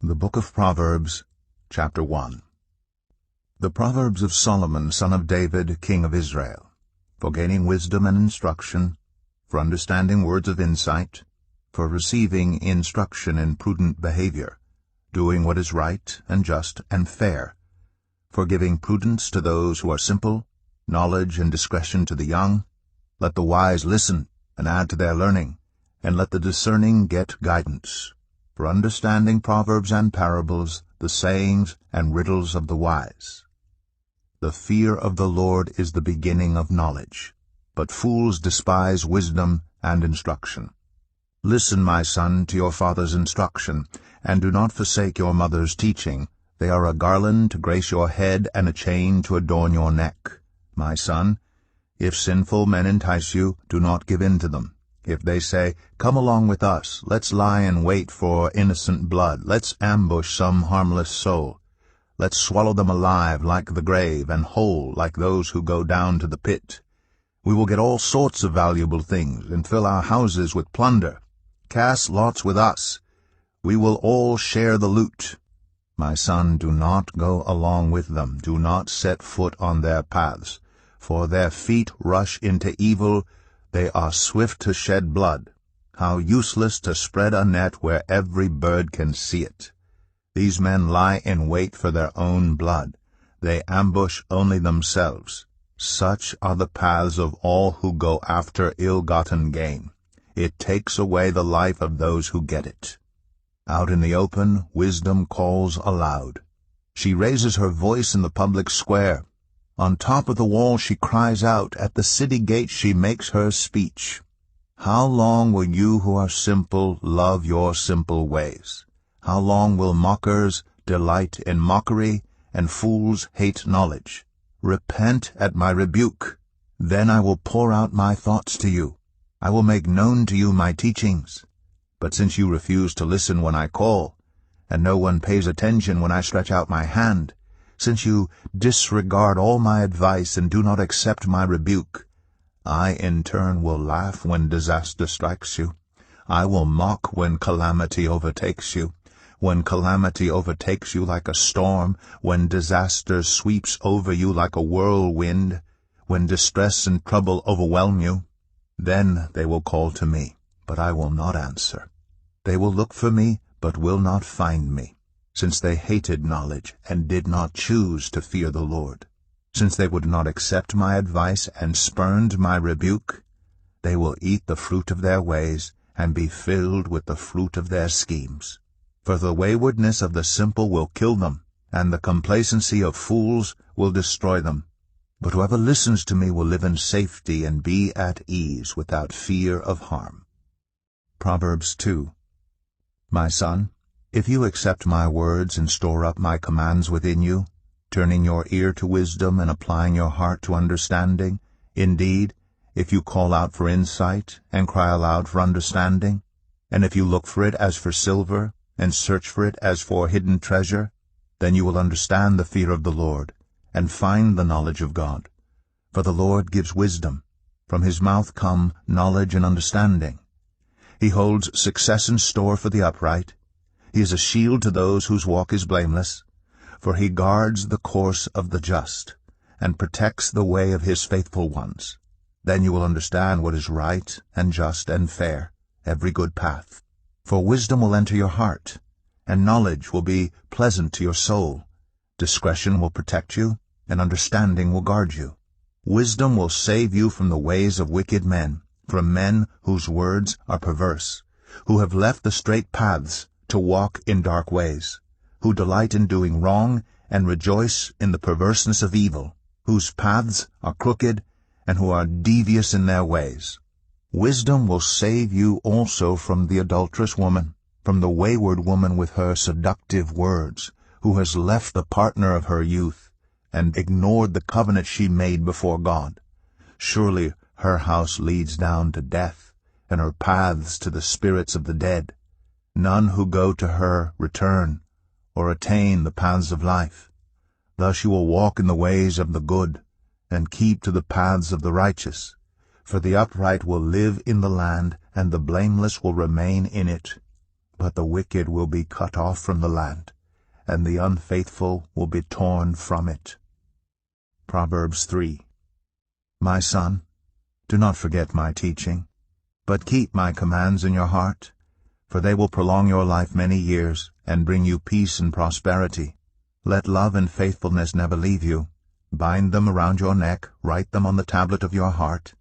The Book of Proverbs, Chapter 1. The Proverbs of Solomon, son of David, king of Israel, for gaining wisdom and instruction, for understanding words of insight, for receiving instruction in prudent behavior, doing what is right and just and fair, for giving prudence to those who are simple, knowledge and discretion to the young. Let the wise listen and add to their learning, and let the discerning get guidance. For understanding proverbs and parables, the sayings and riddles of the wise. The fear of the Lord is the beginning of knowledge, but fools despise wisdom and instruction. Listen, my son, to your father's instruction, and do not forsake your mother's teaching. They are a garland to grace your head and a chain to adorn your neck. My son, if sinful men entice you, do not give in to them. If they say, "Come along with us, let's lie in wait for innocent blood, let's ambush some harmless soul, let's swallow them alive like the grave, and whole like those who go down to the pit. We will get all sorts of valuable things, and fill our houses with plunder. Cast lots with us. We will all share the loot." My son, do not go along with them, do not set foot on their paths, for their feet rush into evil. They are swift to shed blood. How useless to spread a net where every bird can see it. These men lie in wait for their own blood. They ambush only themselves. Such are the paths of all who go after ill-gotten gain. It takes away the life of those who get it. Out in the open, wisdom calls aloud. She raises her voice in the public square. On top of the wall she cries out, at the city gate she makes her speech. How long will you who are simple love your simple ways? How long will mockers delight in mockery, and fools hate knowledge? Repent at my rebuke. Then I will pour out my thoughts to you. I will make known to you my teachings. But since you refuse to listen when I call, and no one pays attention when I stretch out my hand, since you disregard all my advice and do not accept my rebuke, I in turn will laugh when disaster strikes you. I will mock when calamity overtakes you. When calamity overtakes you like a storm, when disaster sweeps over you like a whirlwind, when distress and trouble overwhelm you, then they will call to me, but I will not answer. They will look for me, but will not find me. Since they hated knowledge and did not choose to fear the Lord, since they would not accept my advice and spurned my rebuke, they will eat the fruit of their ways and be filled with the fruit of their schemes. For the waywardness of the simple will kill them, and the complacency of fools will destroy them. But whoever listens to me will live in safety and be at ease without fear of harm. Proverbs 2. My son, if you accept my words and store up my commands within you, turning your ear to wisdom and applying your heart to understanding, indeed, if you call out for insight and cry aloud for understanding, and if you look for it as for silver and search for it as for hidden treasure, then you will understand the fear of the Lord and find the knowledge of God. For the Lord gives wisdom. From his mouth come knowledge and understanding. He holds success in store for the upright. He is a shield to those whose walk is blameless, for he guards the course of the just, and protects the way of his faithful ones. Then you will understand what is right and just and fair, every good path. For wisdom will enter your heart, and knowledge will be pleasant to your soul. Discretion will protect you, and understanding will guard you. Wisdom will save you from the ways of wicked men, from men whose words are perverse, who have left the straight paths to walk in dark ways, who delight in doing wrong and rejoice in the perverseness of evil, whose paths are crooked and who are devious in their ways. Wisdom will save you also from the adulterous woman, from the wayward woman with her seductive words, who has left the partner of her youth and ignored the covenant she made before God. Surely her house leads down to death, and her paths to the spirits of the dead. None who go to her return, or attain the paths of life. Thus you will walk in the ways of the good, and keep to the paths of the righteous. For the upright will live in the land, and the blameless will remain in it. but the wicked will be cut off from the land, and the unfaithful will be torn from it. Proverbs 3. My son, do not forget my teaching, but keep my commands in your heart, for they will prolong your life many years and bring you peace and prosperity. Let love and faithfulness never leave you. Bind them around your neck, write them on the tablet of your heart.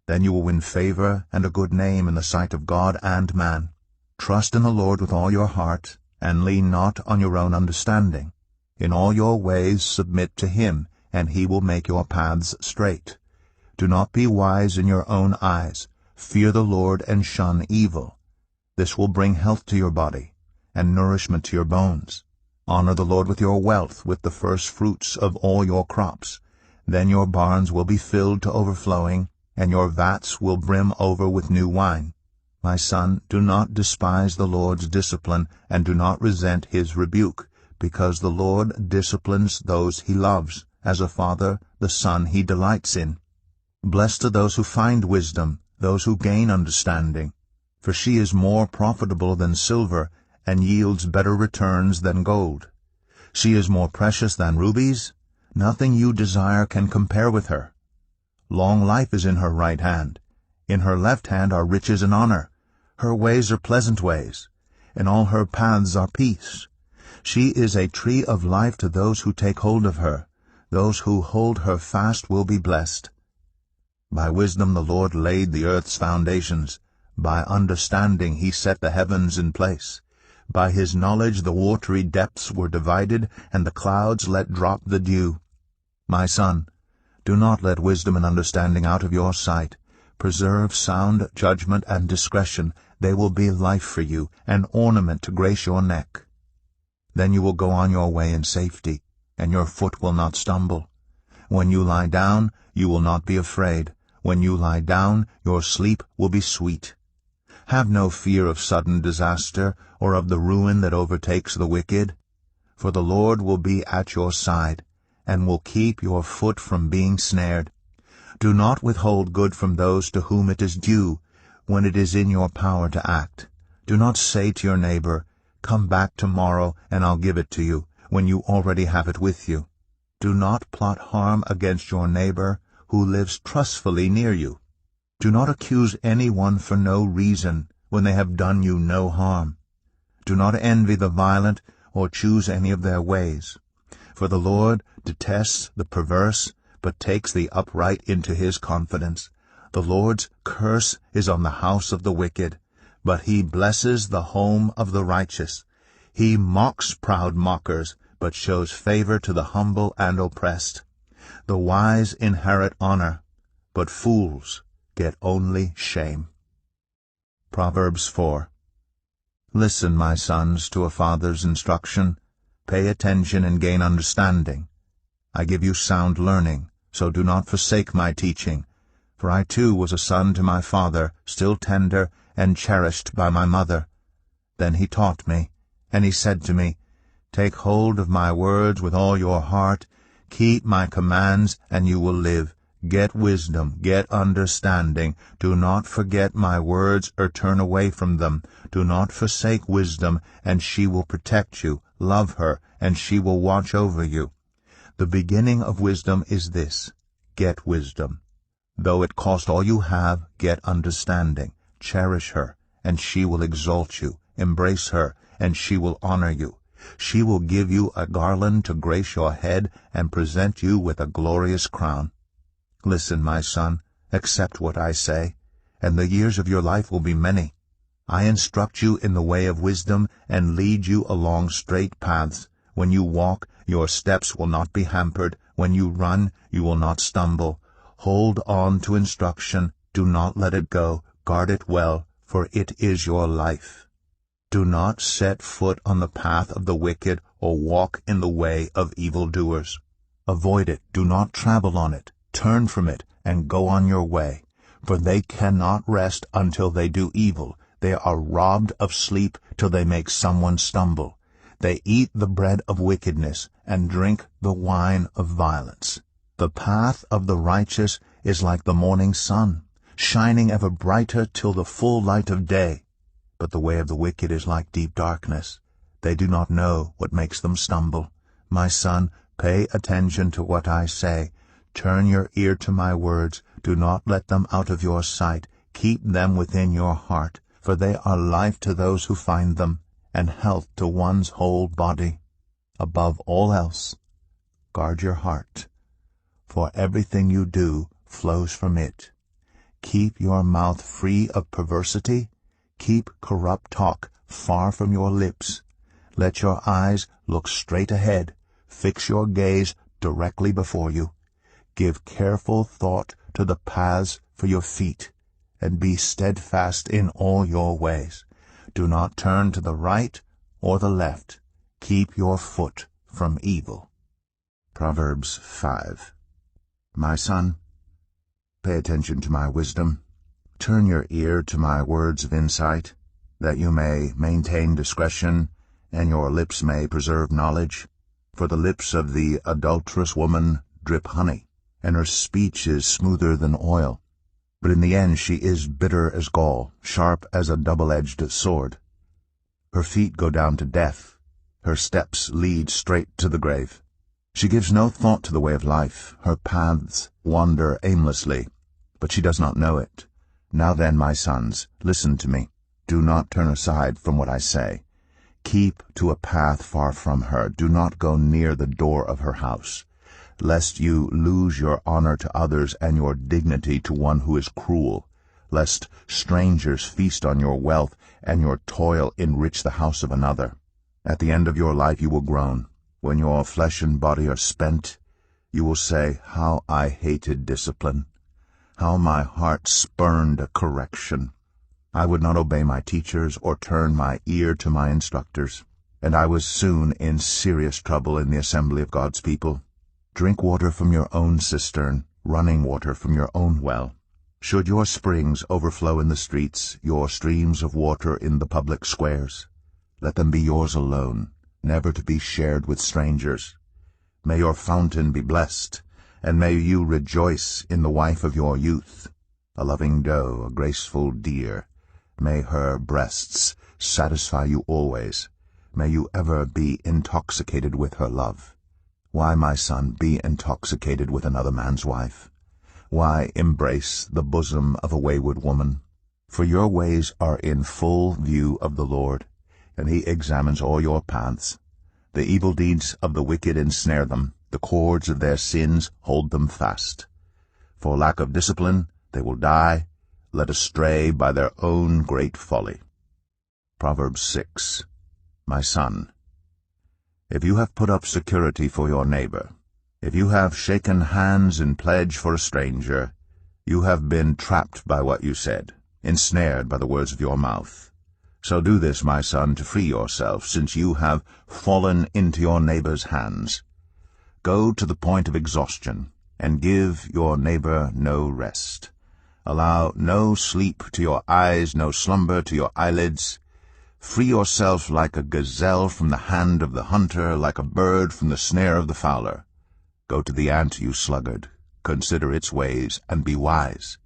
Then you will win favor and a good name in the sight of God and man. Trust in the Lord with all your heart, and lean not on your own understanding. In all your ways submit to him, and he will make your paths straight. Do not be wise in your own eyes. Fear the Lord and shun evil. This will bring health to your body, and nourishment to your bones. Honor the Lord with your wealth, with the first fruits of all your crops. Then your barns will be filled to overflowing, and your vats will brim over with new wine. My son, do not despise the Lord's discipline, and do not resent his rebuke, because the Lord disciplines those he loves, as a father the son he delights in. Blessed are those who find wisdom, those who gain understanding, for she is more profitable than silver, and yields better returns than gold. She is more precious than rubies. Nothing you desire can compare with her. Long life is in her right hand. In her left hand are riches and honor. Her ways are pleasant ways. In all her paths are peace. She is a tree of life to those who take hold of her. Those who hold her fast will be blessed. By wisdom the Lord laid the earth's foundations. By understanding he set the heavens in place. By his knowledge the watery depths were divided, and the clouds let drop the dew. My son, do not let wisdom and understanding out of your sight. Preserve sound judgment and discretion. They will be life for you, an ornament to grace your neck. Then you will go on your way in safety, and your foot will not stumble. When you lie down, you will not be afraid. When you lie down, your sleep will be sweet. Have no fear of sudden disaster, or of the ruin that overtakes the wicked. For the Lord will be at your side, and will keep your foot from being snared. Do not withhold good from those to whom it is due, when it is in your power to act. Do not say to your neighbor, "Come back tomorrow, and I'll give it to you," when you already have it with you. Do not plot harm against your neighbor, who lives trustfully near you. Do not accuse anyone for no reason, when they have done you no harm. Do not envy the violent, or choose any of their ways. For the Lord detests the perverse, but takes the upright into his confidence. The Lord's curse is on the house of the wicked, but he blesses the home of the righteous. He mocks proud mockers, but shows favor to the humble and oppressed. The wise inherit honor, but fools get only shame. Proverbs 4. Listen, my sons, to a father's instruction. Pay attention and gain understanding. I give you sound learning, so do not forsake my teaching. For I too was a son to my father, still tender and cherished by my mother. Then he taught me, and he said to me, Take hold of my words with all your heart. Keep my commands, and you will live. Get wisdom, get understanding. Do not forget my words or turn away from them. Do not forsake wisdom, and she will protect you. Love her, and she will watch over you. The beginning of wisdom is this: get wisdom. Though it cost all you have, get understanding. Cherish her, and she will exalt you. Embrace her, and she will honor you. She will give you a garland to grace your head and present you with a glorious crown. Listen, my son, accept what I say, and the years of your life will be many. I instruct you in the way of wisdom and lead you along straight paths. When you walk, your steps will not be hampered. When you run, you will not stumble. Hold on to instruction. Do not let it go. Guard it well, for it is your life. Do not set foot on the path of the wicked or walk in the way of evildoers. Avoid it. Do not travel on it. Turn from it and go on your way. For they cannot rest until they do evil. They are robbed of sleep till they make someone stumble. They eat the bread of wickedness and drink the wine of violence. The path of the righteous is like the morning sun, shining ever brighter till the full light of day. but the way of the wicked is like deep darkness. They do not know what makes them stumble. My son, pay attention to what I say. Turn your ear to my words. Do not let them out of your sight. Keep them within your heart, for they are life to those who find them, and health to one's whole body. Above all else, guard your heart, for everything you do flows from it. Keep your mouth free of perversity. Keep corrupt talk far from your lips. Let your eyes look straight ahead. Fix your gaze directly before you. Give careful thought to the paths for your feet, and be steadfast in all your ways. Do not turn to the right or the left. Keep your foot from evil. Proverbs 5. My son, pay attention to my wisdom. Turn your ear to my words of insight, that you may maintain discretion, and your lips may preserve knowledge. For the lips of the adulterous woman drip honey, and her speech is smoother than oil. But in the end she is bitter as gall, sharp as a double-edged sword. Her feet go down to death. Her steps lead straight to the grave. She gives no thought to the way of life. Her paths wander aimlessly, but she does not know it. Now then, my sons, listen to me. Do not turn aside from what I say. Keep to a path far from her. Do not go near the door of her house, lest you lose your honor to others and your dignity to one who is cruel, lest strangers feast on your wealth and your toil enrich the house of another. At the end of your life you will groan. When your flesh and body are spent, you will say, "How I hated discipline! How my heart spurned a correction! I would not obey my teachers or turn my ear to my instructors, and I was soon in serious trouble in the assembly of God's people. Drink water from your own cistern, running water from your own well. Should your springs overflow in the streets, your streams of water in the public squares, let them be yours alone, never to be shared with strangers. May your fountain be blessed, and may you rejoice in the wife of your youth, a loving doe, a graceful deer. May her breasts satisfy you always. May you ever be intoxicated with her love. Why, my son, be intoxicated with another man's wife? Why embrace the bosom of a wayward woman? For your ways are in full view of the Lord, and he examines all your paths. The evil deeds of the wicked ensnare them. The cords of their sins hold them fast. For lack of discipline they will die, led astray by their own great folly. Proverbs 6. My son, if you have put up security for your neighbor, if you have shaken hands in pledge for a stranger, you have been trapped by what you said, ensnared by the words of your mouth. So do this, my son, to free yourself, since you have fallen into your neighbor's hands. Go to the point of exhaustion, and give your neighbor no rest. Allow no sleep to your eyes, no slumber to your eyelids. Free yourself like a gazelle from the hand of the hunter, like a bird from the snare of the fowler. Go to the ant, you sluggard. Consider its ways, and be wise.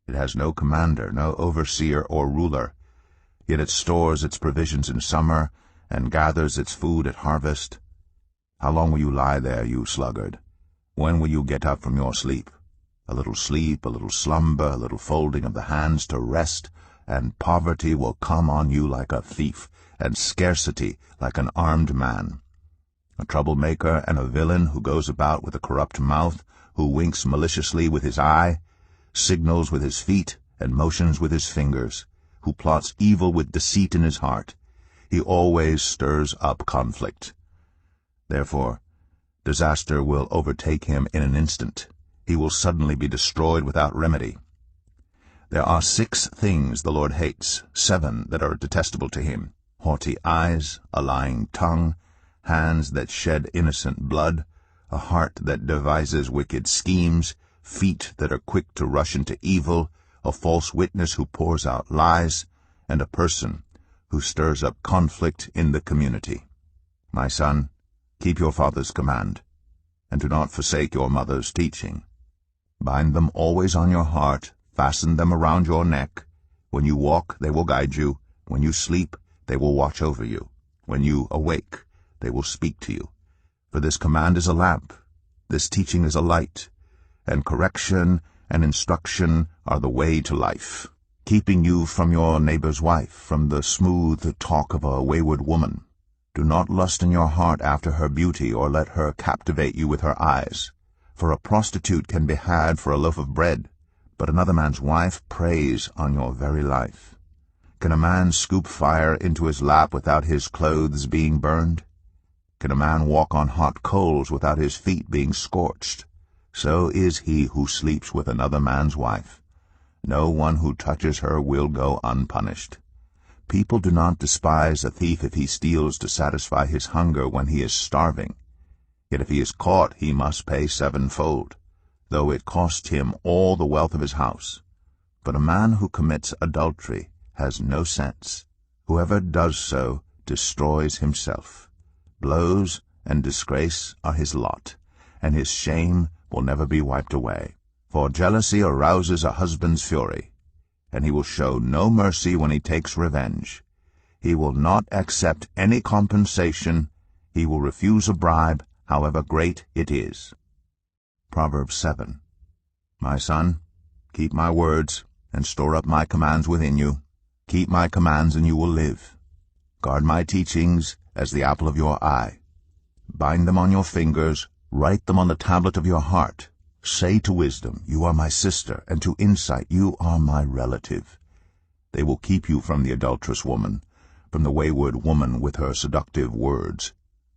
It has no commander, no overseer or ruler, yet it stores its provisions in summer, and gathers its food at harvest. How long will you lie there, you sluggard? When will you get up from your sleep? A little sleep, a little slumber, a little folding of the hands to rest, and poverty will come on you like a thief, and scarcity like an armed man. A troublemaker and a villain who goes about with a corrupt mouth, who winks maliciously with his eye, signals with his feet, and motions with his fingers, who plots evil with deceit in his heart. He always stirs up conflict. Therefore, disaster will overtake him in an instant. He will suddenly be destroyed without remedy. There are 6 things the Lord hates, 7 that are detestable to him: haughty eyes, a lying tongue, hands that shed innocent blood, a heart that devises wicked schemes, feet that are quick to rush into evil, a false witness who pours out lies, and a person who stirs up conflict in the community. My son, keep your father's command, and do not forsake your mother's teaching. Bind them always on your heart, fasten them around your neck. When you walk, they will guide you. When you sleep, they will watch over you. When you awake, they will speak to you. For this command is a lamp, this teaching is a light, and correction and instruction are the way to life, keeping you from your neighbor's wife, from the smooth talk of a wayward woman. Do not lust in your heart after her beauty, or let her captivate you with her eyes. For a prostitute can be had for a loaf of bread, but another man's wife preys on your very life. Can a man scoop fire into his lap without his clothes being burned? Can a man walk on hot coals without his feet being scorched? So is he who sleeps with another man's wife. No one who touches her will go unpunished. People do not despise a thief if he steals to satisfy his hunger when he is starving. Yet if he is caught, he must pay sevenfold, though it cost him all the wealth of his house. But a man who commits adultery has no sense. Whoever does so destroys himself. Blows and disgrace are his lot, and his shame will never be wiped away. For jealousy arouses a husband's fury, and he will show no mercy when he takes revenge. He will not accept any compensation. He will refuse a bribe, however great it is. Proverbs 7. My son, keep my words, and store up my commands within you. Keep my commands, and you will live. Guard my teachings as the apple of your eye. Bind them on your fingers, write them on the tablet of your heart. Say to wisdom, you are my sister, and to insight, you are my relative. They will keep you from the adulterous woman, from the wayward woman with her seductive words.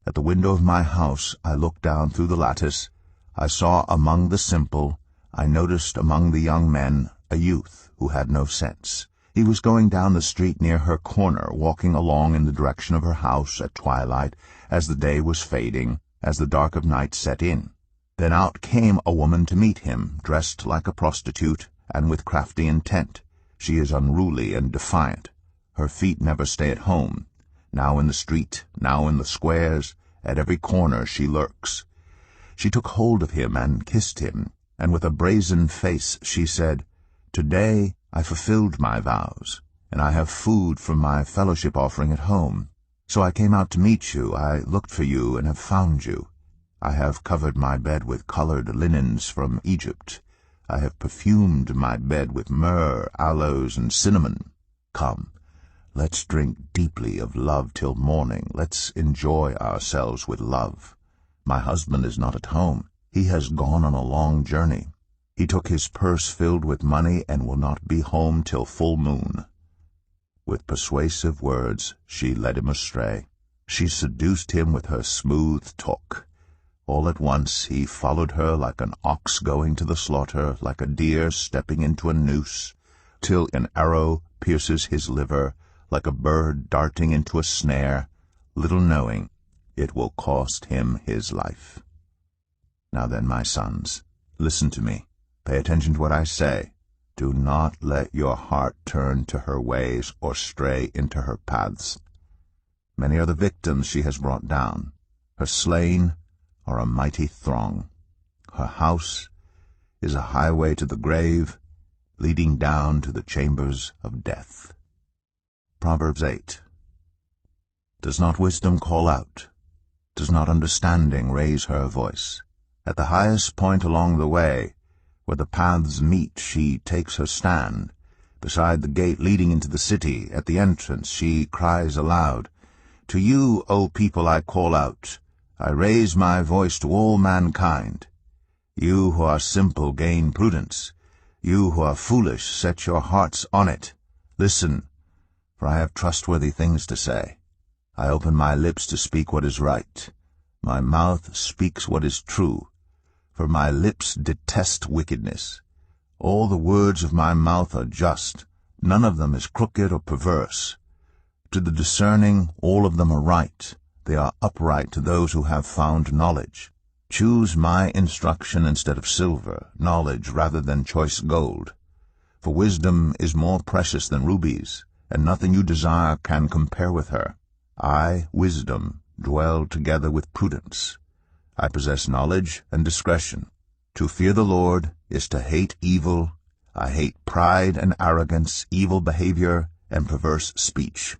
At the window of my house I looked down through the lattice. I saw among the simple, I noticed among the young men, a youth who had no sense. He was going down the street near her corner, walking along in the direction of her house at twilight, as the day was fading, as the dark of night set in. Then out came a woman to meet him, dressed like a prostitute, and with crafty intent. She is unruly and defiant. Her feet never stay at home. Now in the street, now in the squares, at every corner she lurks. She took hold of him and kissed him, and with a brazen face she said, Today I fulfilled my vows, and I have food from my fellowship offering at home. So I came out to meet you. I looked for you and have found you. I have covered my bed with colored linens from Egypt. I have perfumed my bed with myrrh, aloes, and cinnamon. Come, let's drink deeply of love till morning. Let's enjoy ourselves with love. My husband is not at home. He has gone on a long journey. He took his purse filled with money and will not be home till full moon. With persuasive words she led him astray. She seduced him with her smooth talk. All at once he followed her like an ox going to the slaughter, like a deer stepping into a noose, till an arrow pierces his liver, like a bird darting into a snare, little knowing it will cost him his life. Now then, my sons, listen to me. Pay attention to what I say. Do not let your heart turn to her ways or stray into her paths. Many are the victims she has brought down. Her slain are a mighty throng. Her house is a highway to the grave, leading down to the chambers of death. Proverbs 8. Does not wisdom call out? Does not understanding raise her voice? At the highest point along the way, where the paths meet, she takes her stand. Beside the gate leading into the city, at the entrance, she cries aloud, To you, O people, I call out. I raise my voice to all mankind. You who are simple gain prudence. You who are foolish set your hearts on it. Listen, for I have trustworthy things to say. I open my lips to speak what is right. My mouth speaks what is true, for my lips detest wickedness. All the words of my mouth are just. None of them is crooked or perverse. To the discerning, all of them are right. They are upright to those who have found knowledge. Choose my instruction instead of silver, knowledge rather than choice gold. For wisdom is more precious than rubies, and nothing you desire can compare with her. I, wisdom, dwell together with prudence. I possess knowledge and discretion. To fear the Lord is to hate evil. I hate pride and arrogance, evil behavior, and perverse speech.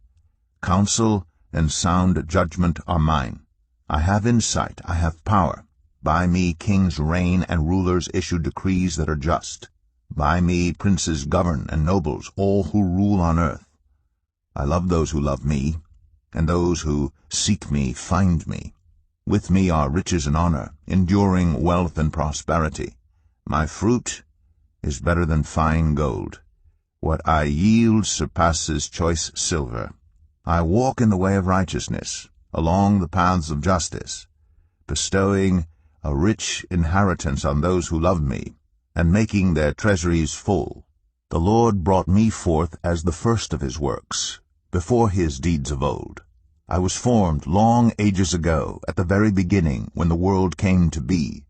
Counsel and sound judgment are mine. I have insight, I have power. By me kings reign and rulers issue decrees that are just. By me princes govern and nobles, all who rule on earth. I love those who love me, and those who seek me find me. With me are riches and honor, enduring wealth and prosperity. My fruit is better than fine gold. What I yield surpasses choice silver. I walk in the way of righteousness, along the paths of justice, bestowing a rich inheritance on those who love me, and making their treasuries full. The Lord brought me forth as the first of his works, before his deeds of old. I was formed long ages ago, at the very beginning, when the world came to be.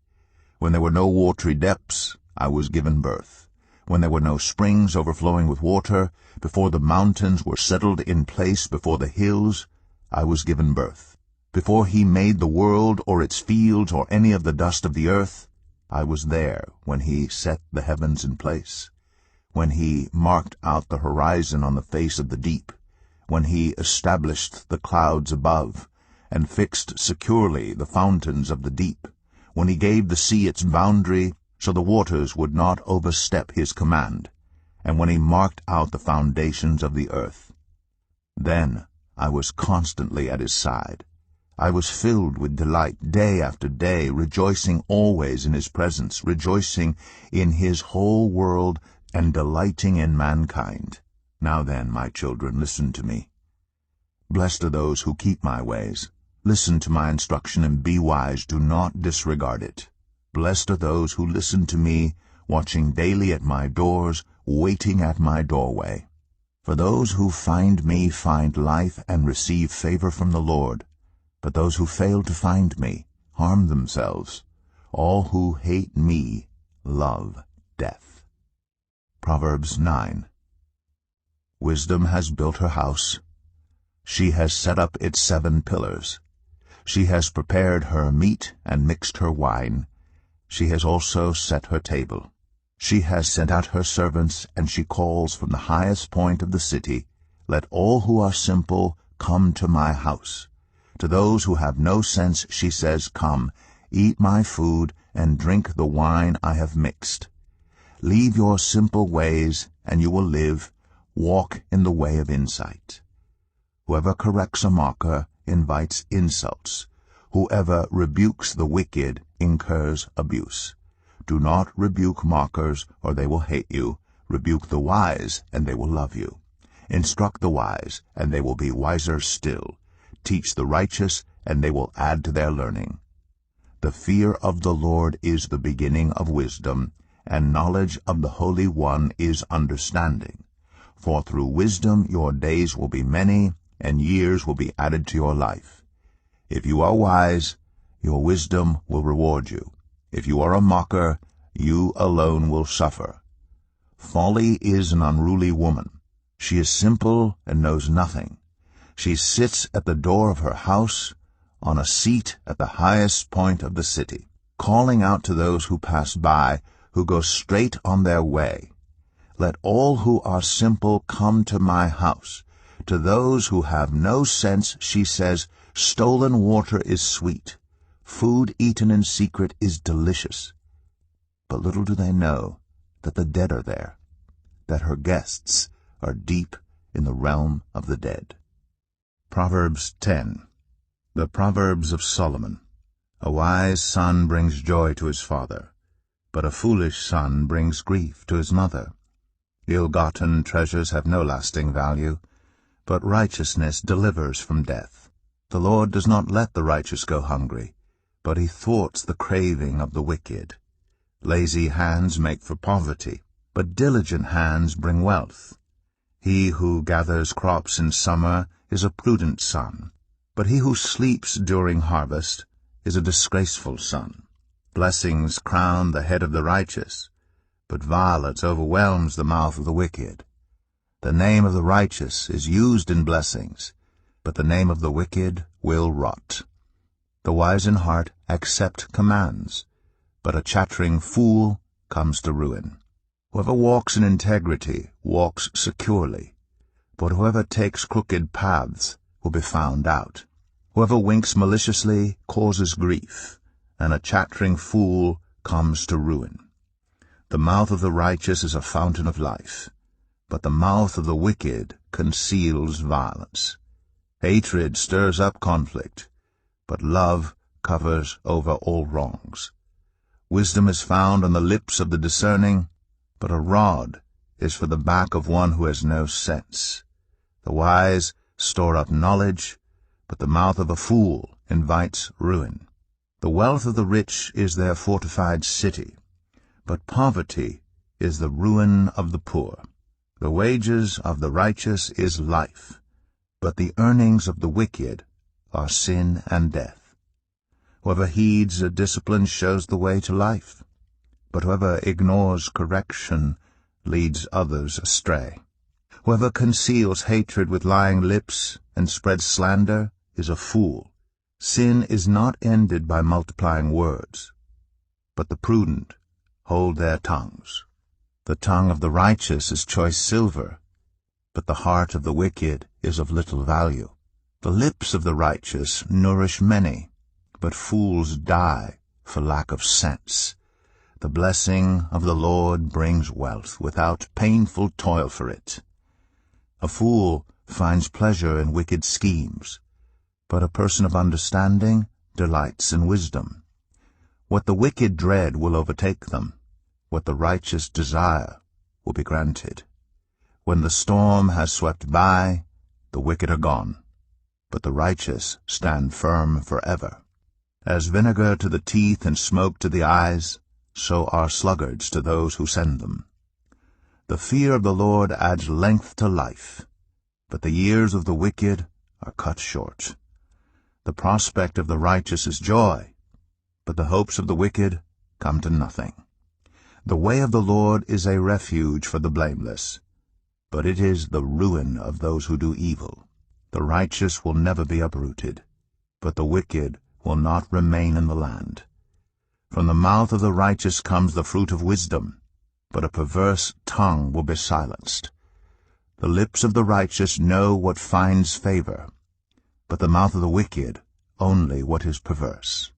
When there were no watery depths, I was given birth. When there were no springs overflowing with water, before the mountains were settled in place, before the hills, I was given birth. Before he made the world or its fields or any of the dust of the earth, I was there when he set the heavens in place, when he marked out the horizon on the face of the deep, when he established the clouds above, and fixed securely the fountains of the deep, when he gave the sea its boundary, so the waters would not overstep his command, and when he marked out the foundations of the earth. Then I was constantly at his side. I was filled with delight day after day, rejoicing always in his presence, rejoicing in his whole world, and delighting in mankind. Now then, my children, listen to me. Blessed are those who keep my ways. Listen to my instruction and be wise. Do not disregard it. Blessed are those who listen to me, watching daily at my doors, waiting at my doorway. For those who find me find life and receive favor from the Lord. But those who fail to find me harm themselves. All who hate me love death. Proverbs 9. Wisdom has built her house. She has set up its 7 pillars. She has prepared her meat and mixed her wine. She has also set her table. She has sent out her servants, and she calls from the highest point of the city, "Let all who are simple come to my house." To those who have no sense she says, "Come, eat my food, and drink the wine I have mixed." Leave your simple ways, and you will live. Walk in the way of insight. Whoever corrects a mocker invites insults. Whoever rebukes the wicked incurs abuse. Do not rebuke mockers, or they will hate you. Rebuke the wise, and they will love you. Instruct the wise, and they will be wiser still. Teach the righteous, and they will add to their learning. The fear of the Lord is the beginning of wisdom, and knowledge of the Holy One is understanding. For through wisdom your days will be many, and years will be added to your life. If you are wise, your wisdom will reward you. If you are a mocker, you alone will suffer. Folly is an unruly woman. She is simple and knows nothing. She sits at the door of her house, on a seat at the highest point of the city, calling out to those who pass by, who go straight on their way. Let all who are simple come to my house. To those who have no sense she says, "Stolen water is sweet. Food eaten in secret is delicious." But little do they know that the dead are there, that her guests are deep in the realm of the dead. Proverbs 10. The Proverbs of Solomon. A wise son brings joy to his father, but a foolish son brings grief to his mother. Ill-gotten treasures have no lasting value, but righteousness delivers from death. The Lord does not let the righteous go hungry, but he thwarts the craving of the wicked. Lazy hands make for poverty, but diligent hands bring wealth. He who gathers crops in summer is a prudent son, but he who sleeps during harvest is a disgraceful son. Blessings crown the head of the righteous, but violence overwhelms the mouth of the wicked. The name of the righteous is used in blessings, but the name of the wicked will rot. The wise in heart accept commands, but a chattering fool comes to ruin. Whoever walks in integrity walks securely. but whoever takes crooked paths will be found out. Whoever winks maliciously causes grief, and a chattering fool comes to ruin. The mouth of the righteous is a fountain of life, but the mouth of the wicked conceals violence. Hatred stirs up conflict, but love covers over all wrongs. Wisdom is found on the lips of the discerning, but a rod is for the back of one who has no sense. The wise store up knowledge, but the mouth of a fool invites ruin. The wealth of the rich is their fortified city, but poverty is the ruin of the poor. The wages of the righteous is life, but the earnings of the wicked are sin and death. Whoever heeds a discipline shows the way to life, but whoever ignores correction leads others astray. Whoever conceals hatred with lying lips and spreads slander is a fool. Sin is not ended by multiplying words, but the prudent hold their tongues. The tongue of the righteous is choice silver, but the heart of the wicked is of little value. The lips of the righteous nourish many, but fools die for lack of sense. The blessing of the Lord brings wealth without painful toil for it. A fool finds pleasure in wicked schemes, but a person of understanding delights in wisdom. What the wicked dread will overtake them. What the righteous desire will be granted. When the storm has swept by, the wicked are gone, but the righteous stand firm forever. As vinegar to the teeth and smoke to the eyes, so are sluggards to those who send them. The fear of the Lord adds length to life, but the years of the wicked are cut short. The prospect of the righteous is joy, but the hopes of the wicked come to nothing. The way of the Lord is a refuge for the blameless, but it is the ruin of those who do evil. The righteous will never be uprooted, but the wicked will not remain in the land. From the mouth of the righteous comes the fruit of wisdom, but a perverse tongue will be silenced. The lips of the righteous know what finds favor, but the mouth of the wicked only what is perverse.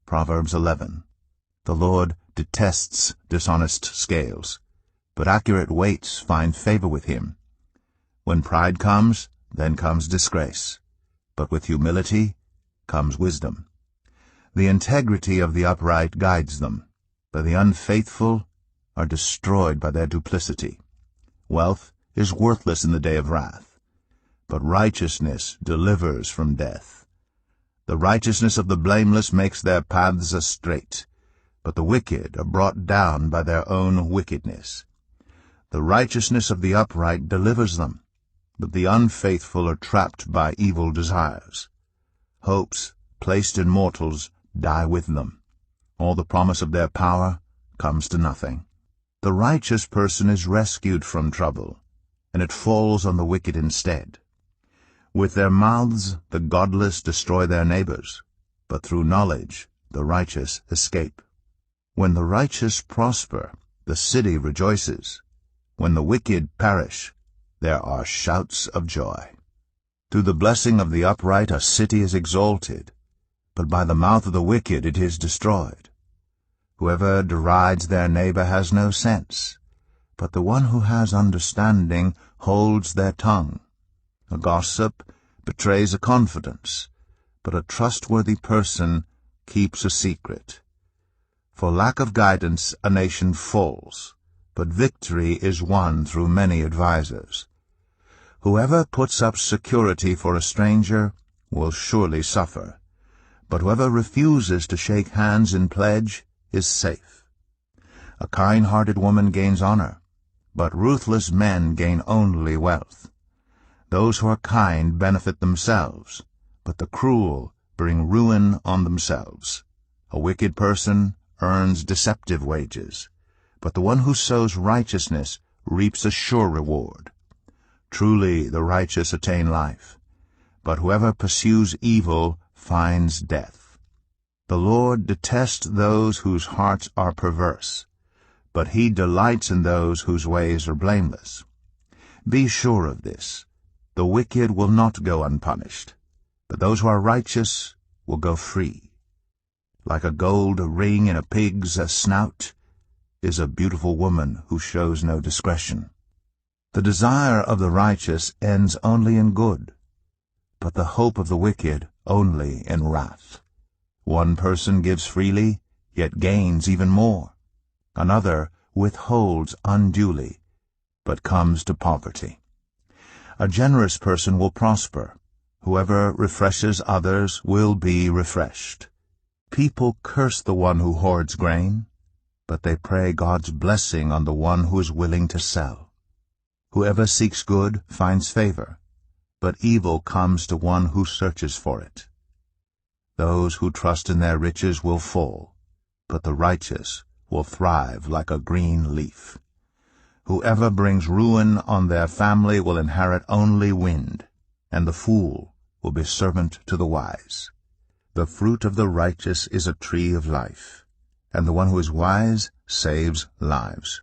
Proverbs 11. The Lord detests dishonest scales, but accurate weights find favor with him. When pride comes, then comes disgrace, but with humility comes wisdom. The integrity of the upright guides them, but the unfaithful are destroyed by their duplicity. Wealth is worthless in the day of wrath, but righteousness delivers from death. The righteousness of the blameless makes their paths straight, but the wicked are brought down by their own wickedness. The righteousness of the upright delivers them, but the unfaithful are trapped by evil desires. Hopes placed in mortals die with them. All the promise of their power comes to nothing. The righteous person is rescued from trouble, and it falls on the wicked instead. With their mouths the godless destroy their neighbors, but through knowledge the righteous escape. When the righteous prosper, the city rejoices. When the wicked perish, there are shouts of joy. Through the blessing of the upright a city is exalted, but by the mouth of the wicked it is destroyed. Whoever derides their neighbor has no sense, but the one who has understanding holds their tongue. A gossip betrays a confidence, but a trustworthy person keeps a secret. For lack of guidance a nation falls, but victory is won through many advisers. Whoever puts up security for a stranger will surely suffer, but whoever refuses to shake hands in pledge is safe. A kind-hearted woman gains honor, but ruthless men gain only wealth. Those who are kind benefit themselves, but the cruel bring ruin on themselves. A wicked person earns deceptive wages, but the one who sows righteousness reaps a sure reward. Truly the righteous attain life, but whoever pursues evil finds death. The Lord detests those whose hearts are perverse, but he delights in those whose ways are blameless. Be sure of this, the wicked will not go unpunished, but those who are righteous will go free. Like a gold ring in a pig's snout is a beautiful woman who shows no discretion. The desire of the righteous ends only in good, but the hope of the wicked only in wrath. One person gives freely, yet gains even more. Another withholds unduly, but comes to poverty. A generous person will prosper. Whoever refreshes others will be refreshed. People curse the one who hoards grain, but they pray God's blessing on the one who is willing to sell. Whoever seeks good finds favor, but evil comes to one who searches for it. Those who trust in their riches will fall, but the righteous will thrive like a green leaf. Whoever brings ruin on their family will inherit only wind, and the fool will be servant to the wise. The fruit of the righteous is a tree of life, and the one who is wise saves lives.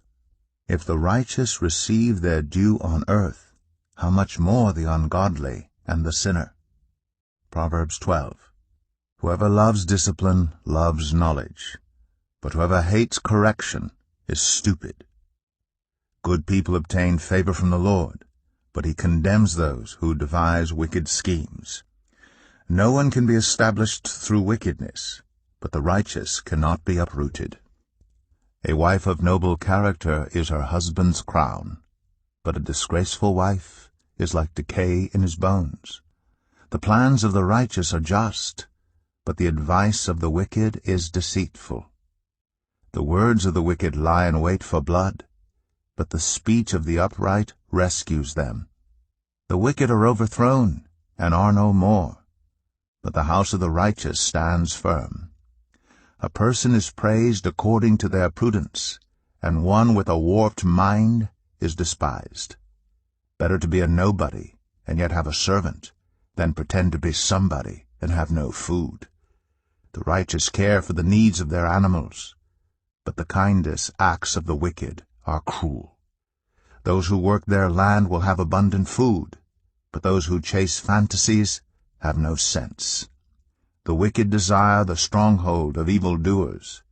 If the righteous receive their due on earth, how much more the ungodly and the sinner? Proverbs 12. Whoever loves discipline loves knowledge, but whoever hates correction is stupid. Good people obtain favor from the Lord, but he condemns those who devise wicked schemes. No one can be established through wickedness, but the righteous cannot be uprooted. A wife of noble character is her husband's crown, but a disgraceful wife is like decay in his bones. The plans of the righteous are just, but the advice of the wicked is deceitful. The words of the wicked lie in wait for blood, but the speech of the upright rescues them. The wicked are overthrown and are no more, but the house of the righteous stands firm. A person is praised according to their prudence, and one with a warped mind is despised. Better to be a nobody and yet have a servant than pretend to be somebody and have no food. The righteous care for the needs of their animals, but the kindest acts of the wicked are cruel. Those who work their land will have abundant food, but those who chase fantasies have no sense. The wicked desire the stronghold of evildoers,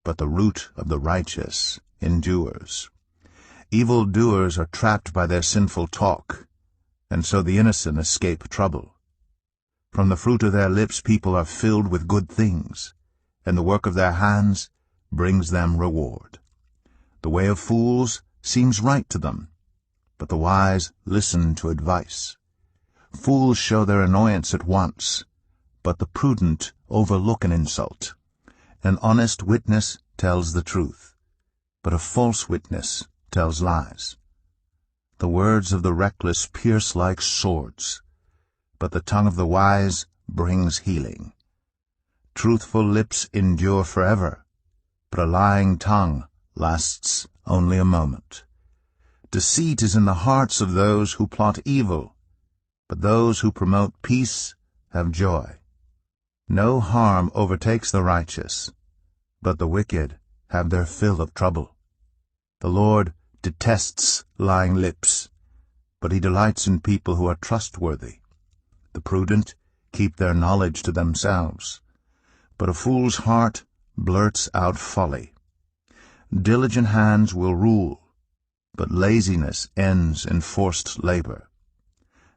but the root of the righteous endures. Evildoers are trapped by their sinful talk, and so the innocent escape trouble. From the fruit of their lips people are filled with good things, and the work of their hands brings them reward. The way of fools seems right to them, but the wise listen to advice. Fools show their annoyance at once, but the prudent overlook an insult. An honest witness tells the truth, but a false witness tells lies. The words of the reckless pierce like swords, but the tongue of the wise brings healing. Truthful lips endure forever, but a lying tongue lasts only a moment. Deceit is in the hearts of those who plot evil, but those who promote peace have joy. No harm overtakes the righteous, but the wicked have their fill of trouble. The Lord detests lying lips, but he delights in people who are trustworthy. The prudent keep their knowledge to themselves, but a fool's heart blurts out folly. Diligent hands will rule, but laziness ends in forced labor.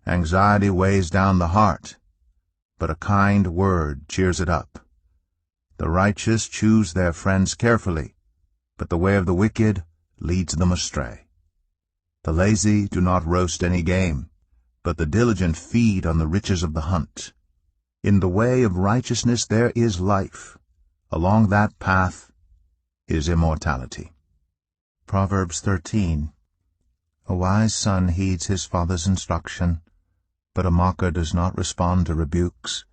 Anxiety weighs down the heart, but a kind word cheers it up. The righteous choose their friends carefully, but the way of the wicked leads them astray. The lazy do not roast any game, but the diligent feed on the riches of the hunt. In the way of righteousness there is life. Along that path is immortality. Proverbs 13. A wise son heeds his father's instruction, but a mocker does not respond to rebukes.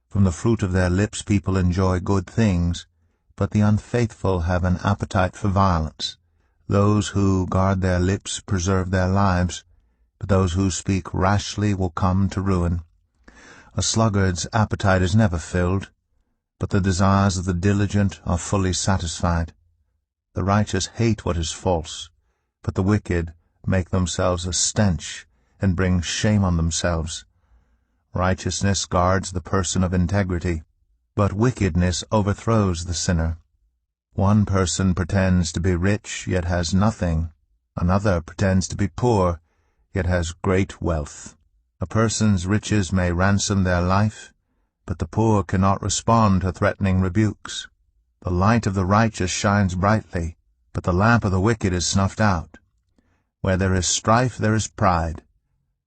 From the fruit of their lips people enjoy good things, but the unfaithful have an appetite for violence. Those who guard their lips preserve their lives, but those who speak rashly will come to ruin. A sluggard's appetite is never filled, but the desires of the diligent are fully satisfied. The righteous hate what is false, but the wicked make themselves a stench and bring shame on themselves. Righteousness guards the person of integrity, but wickedness overthrows the sinner. One person pretends to be rich, yet has nothing. Another pretends to be poor, yet has great wealth. A person's riches may ransom their life, but the poor cannot respond to threatening rebukes. The light of the righteous shines brightly, but the lamp of the wicked is snuffed out. Where there is strife there is pride,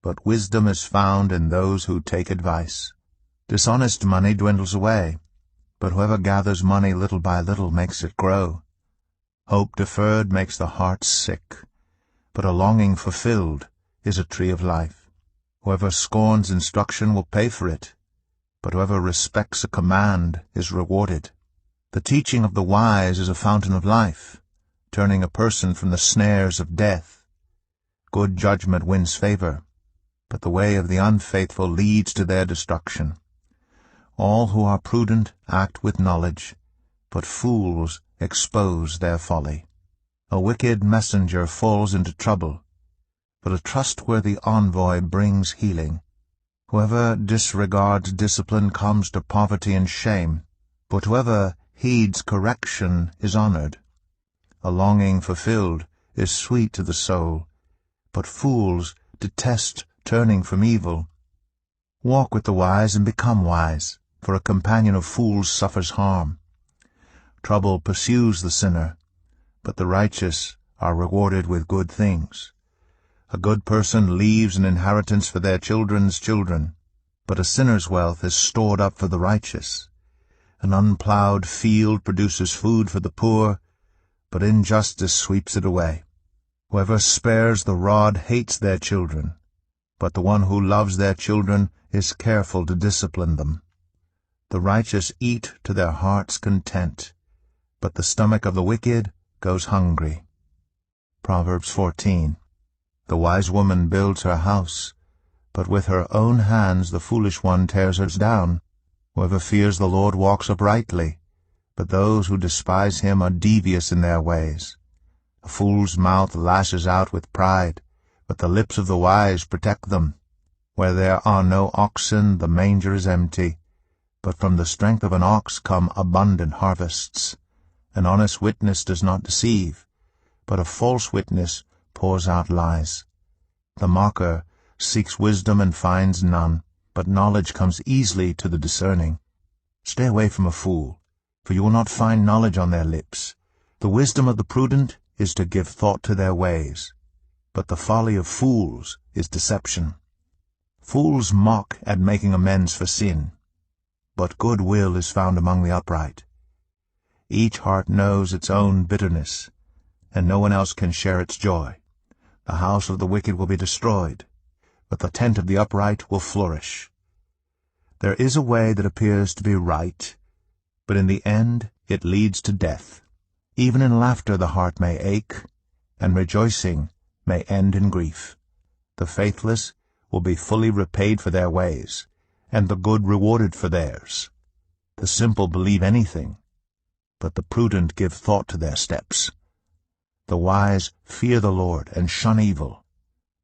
but wisdom is found in those who take advice. Dishonest money dwindles away, but whoever gathers money little by little makes it grow. Hope deferred makes the heart sick, but a longing fulfilled is a tree of life. Whoever scorns instruction will pay for it, but whoever respects a command is rewarded. The teaching of the wise is a fountain of life, turning a person from the snares of death. Good judgment wins favor, but the way of the unfaithful leads to their destruction. All who are prudent act with knowledge, but fools expose their folly. A wicked messenger falls into trouble, but a trustworthy envoy brings healing. Whoever disregards discipline comes to poverty and shame, but whoever heeds correction is honored. A longing fulfilled is sweet to the soul, but fools detest turning from evil. Walk with the wise and become wise, for a companion of fools suffers harm. Trouble pursues the sinner, but the righteous are rewarded with good things. A good person leaves an inheritance for their children's children, but a sinner's wealth is stored up for the righteous. An unplowed field produces food for the poor, but injustice sweeps it away. Whoever spares the rod hates their children, but the one who loves their children is careful to discipline them. The righteous eat to their heart's content, but the stomach of the wicked goes hungry. Proverbs 14. The wise woman builds her house, but with her own hands the foolish one tears hers down. Whoever fears the Lord walks uprightly, but those who despise him are devious in their ways. A fool's mouth lashes out with pride, but the lips of the wise protect them. Where there are no oxen, the manger is empty, but from the strength of an ox come abundant harvests. An honest witness does not deceive, but a false witness pours out lies. The mocker seeks wisdom and finds none, but knowledge comes easily to the discerning. Stay away from a fool, for you will not find knowledge on their lips. The wisdom of the prudent is to give thought to their ways, but the folly of fools is deception. Fools mock at making amends for sin, but good will is found among the upright. Each heart knows its own bitterness, and no one else can share its joy. The house of the wicked will be destroyed, but the tent of the upright will flourish. There is a way that appears to be right, but in the end it leads to death. Even in laughter the heart may ache, and rejoicing may end in grief. The faithless will be fully repaid for their ways, and the good rewarded for theirs. The simple believe anything, but the prudent give thought to their steps. The wise fear the Lord and shun evil,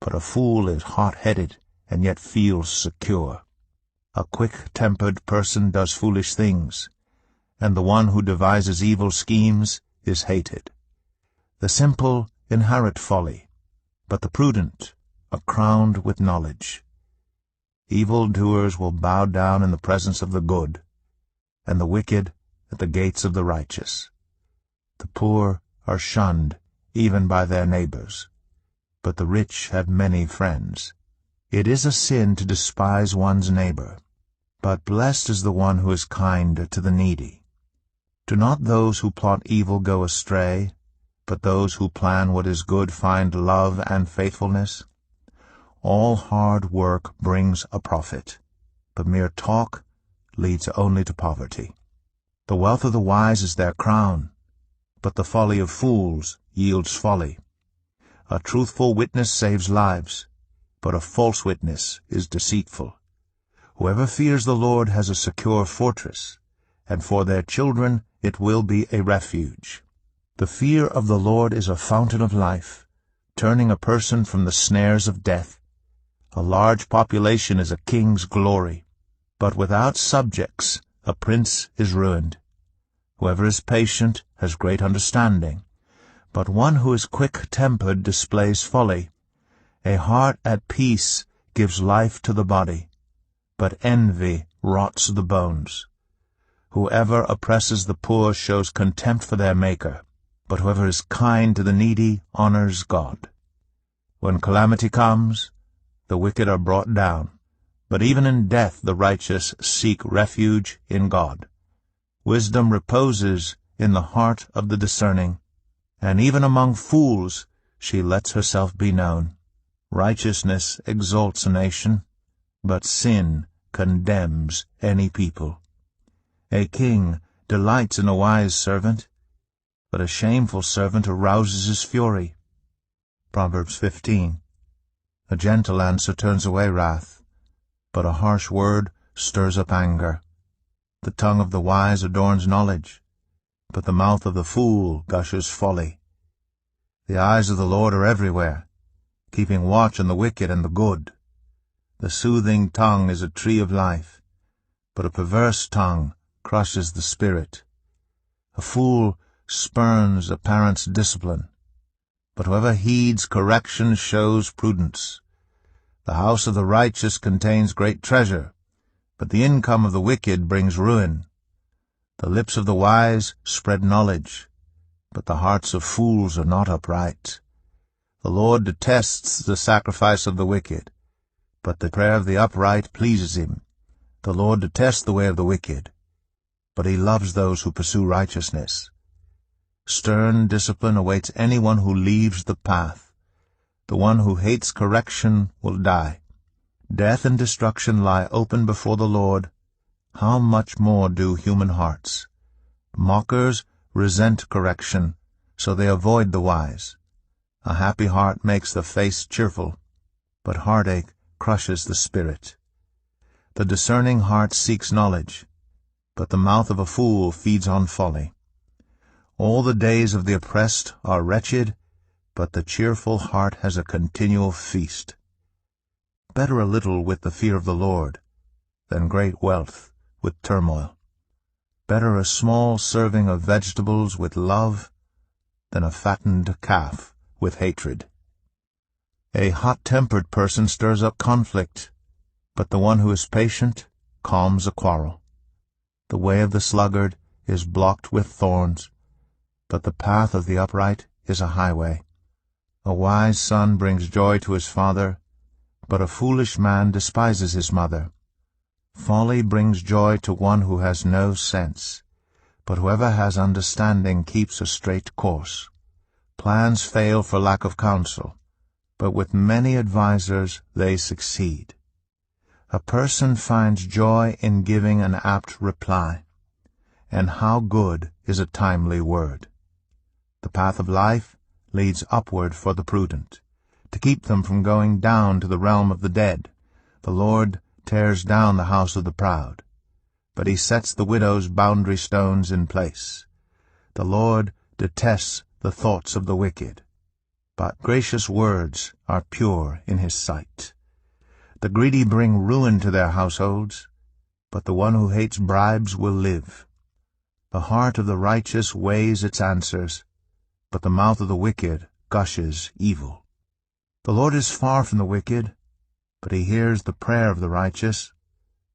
but a fool is hot-headed and yet feels secure. A quick-tempered person does foolish things, and the one who devises evil schemes is hated. The simple inherit folly, but the prudent are crowned with knowledge. Evil-doers will bow down in the presence of the good, and the wicked at the gates of the righteous. The poor are shunned even by their neighbors, but the rich have many friends. It is a sin to despise one's neighbor, but blessed is the one who is kind to the needy. Do not those who plot evil go astray, but those who plan what is good find love and faithfulness? All hard work brings a profit, but mere talk leads only to poverty. The wealth of the wise is their crown, but the folly of fools yields folly. A truthful witness saves lives, but a false witness is deceitful. Whoever fears the Lord has a secure fortress, and for their children it will be a refuge. The fear of the Lord is a fountain of life, turning a person from the snares of death. A large population is a king's glory, but without subjects a prince is ruined. Whoever is patient has great understanding, but one who is quick-tempered displays folly. A heart at peace gives life to the body, but envy rots the bones. Whoever oppresses the poor shows contempt for their Maker, but whoever is kind to the needy honors God. When calamity comes, the wicked are brought down, but even in death the righteous seek refuge in God. Wisdom reposes in the heart of the discerning, and even among fools she lets herself be known. Righteousness exalts a nation, but sin condemns any people. A king delights in a wise servant, but a shameful servant arouses his fury. Proverbs 15. A gentle answer turns away wrath, but a harsh word stirs up anger. The tongue of the wise adorns knowledge, but the mouth of the fool gushes folly. The eyes of the Lord are everywhere, keeping watch on the wicked and the good. The soothing tongue is a tree of life, but a perverse tongue crushes the spirit. A fool spurns a parent's discipline, but whoever heeds correction shows prudence. The house of the righteous contains great treasure, but the income of the wicked brings ruin. The lips of the wise spread knowledge, but the hearts of fools are not upright. The Lord detests the sacrifice of the wicked, but the prayer of the upright pleases him. The Lord detests the way of the wicked, but he loves those who pursue righteousness. Stern discipline awaits anyone who leaves the path. The one who hates correction will die. Death and destruction lie open before the Lord. How much more do human hearts? Mockers resent correction, so they avoid the wise. A happy heart makes the face cheerful, but heartache crushes the spirit. The discerning heart seeks knowledge, but the mouth of a fool feeds on folly. All the days of the oppressed are wretched, but the cheerful heart has a continual feast. Better a little with the fear of the Lord than great wealth with turmoil. Better a small serving of vegetables with love than a fattened calf with hatred. A hot-tempered person stirs up conflict, but the one who is patient calms a quarrel. The way of the sluggard is blocked with thorns, but the path of the upright is a highway. A wise son brings joy to his father, but a foolish man despises his mother. Folly brings joy to one who has no sense, but whoever has understanding keeps a straight course. Plans fail for lack of counsel, but with many advisers they succeed. A person finds joy in giving an apt reply, and how good is a timely word. The path of life leads upward for the prudent, to keep them from going down to the realm of the dead. The Lord tears down the house of the proud, but he sets the widow's boundary stones in place. The Lord detests the thoughts of the wicked, but gracious words are pure in his sight. The greedy bring ruin to their households, but the one who hates bribes will live. The heart of the righteous weighs its answers, but the mouth of the wicked gushes evil. The Lord is far from the wicked, but he hears the prayer of the righteous.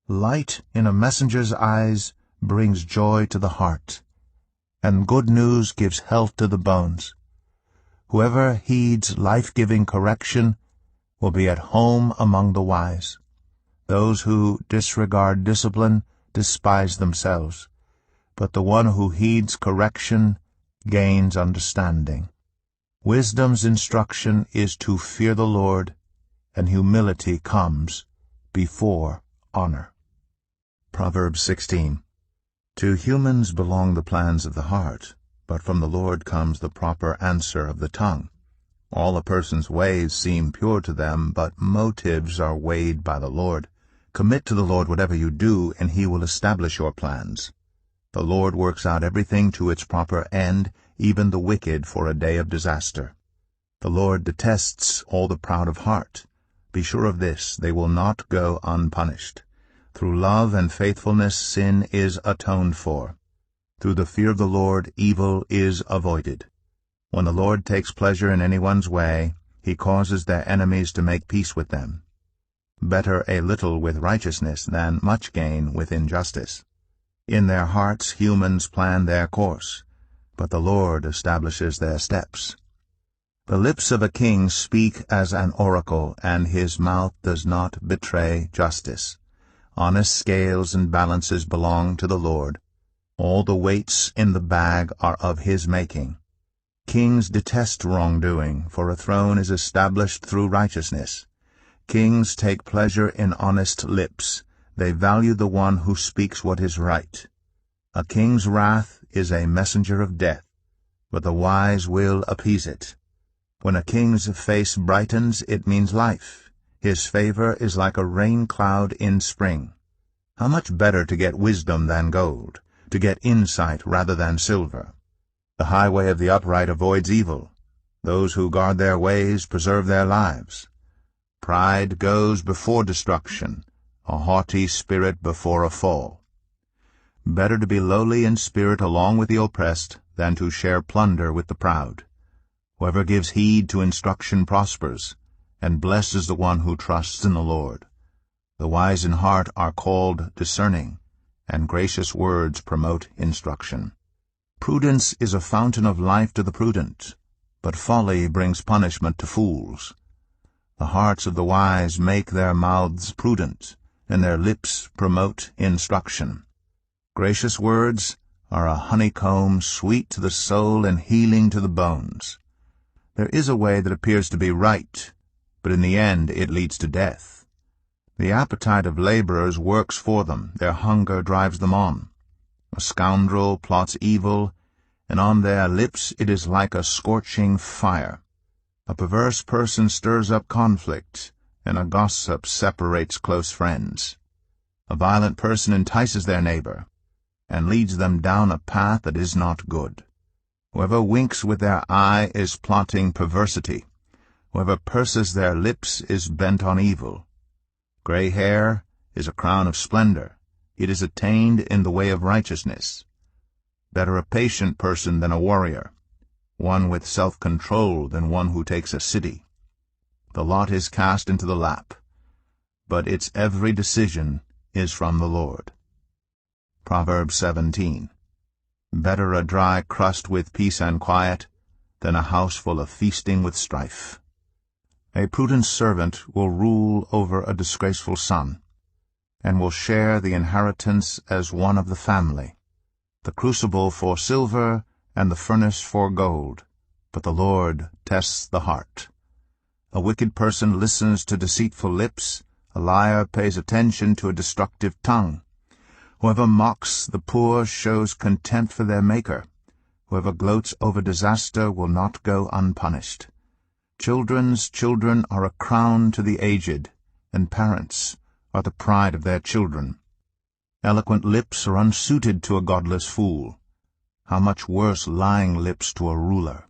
Light in a messenger's eyes brings joy to the heart, and good news gives health to the bones. Whoever heeds life-giving correction will be at home among the wise. Those who disregard discipline despise themselves, but the one who heeds correction gains understanding. Wisdom's instruction is to fear the Lord, and humility comes before honor. Proverbs 16. To humans belong the plans of the heart, but from the Lord comes the proper answer of the tongue. All a person's ways seem pure to them, but motives are weighed by the Lord. Commit to the Lord whatever you do, and he will establish your plans. The Lord works out everything to its proper end, even the wicked for a day of disaster. The Lord detests all the proud of heart. Be sure of this, they will not go unpunished. Through love and faithfulness sin is atoned for. Through the fear of the Lord evil is avoided. When the Lord takes pleasure in anyone's way, he causes their enemies to make peace with them. Better a little with righteousness than much gain with injustice. In their hearts humans plan their course, but the Lord establishes their steps. The lips of a king speak as an oracle, and his mouth does not betray justice. Honest scales and balances belong to the Lord. All the weights in the bag are of his making. Kings detest wrongdoing, for a throne is established through righteousness. Kings take pleasure in honest lips. They value the one who speaks what is right. A king's wrath is a messenger of death, but the wise will appease it. When a king's face brightens, it means life. His favor is like a rain cloud in spring. How much better to get wisdom than gold, to get insight rather than silver. The highway of the upright avoids evil. Those who guard their ways preserve their lives. Pride goes before destruction, a haughty spirit before a fall. Better to be lowly in spirit along with the oppressed than to share plunder with the proud. Whoever gives heed to instruction prospers, and blessed is the one who trusts in the Lord. The wise in heart are called discerning, and gracious words promote instruction. Prudence is a fountain of life to the prudent, but folly brings punishment to fools. The hearts of the wise make their mouths prudent, and their lips promote instruction. Gracious words are a honeycomb sweet to the soul and healing to the bones. There is a way that appears to be right, but in the end it leads to death. The appetite of laborers works for them, their hunger drives them on. A scoundrel plots evil, and on their lips it is like a scorching fire. A perverse person stirs up conflict, and a gossip separates close friends. A violent person entices their neighbor, and leads them down a path that is not good. Whoever winks with their eye is plotting perversity. Whoever purses their lips is bent on evil. Gray hair is a crown of splendor. It is attained in the way of righteousness. Better a patient person than a warrior, one with self-control than one who takes a city. The lot is cast into the lap, but its every decision is from the Lord. Proverbs 17. Better a dry crust with peace and quiet than a house full of feasting with strife. A prudent servant will rule over a disgraceful son, and will share the inheritance as one of the family. The crucible for silver and the furnace for gold, but the Lord tests the heart. A wicked person listens to deceitful lips, a liar pays attention to a destructive tongue. Whoever mocks the poor shows contempt for their Maker. Whoever gloats over disaster will not go unpunished. Children's children are a crown to the aged, and parents are the pride of their children. Eloquent lips are unsuited to a godless fool. How much worse lying lips to a ruler.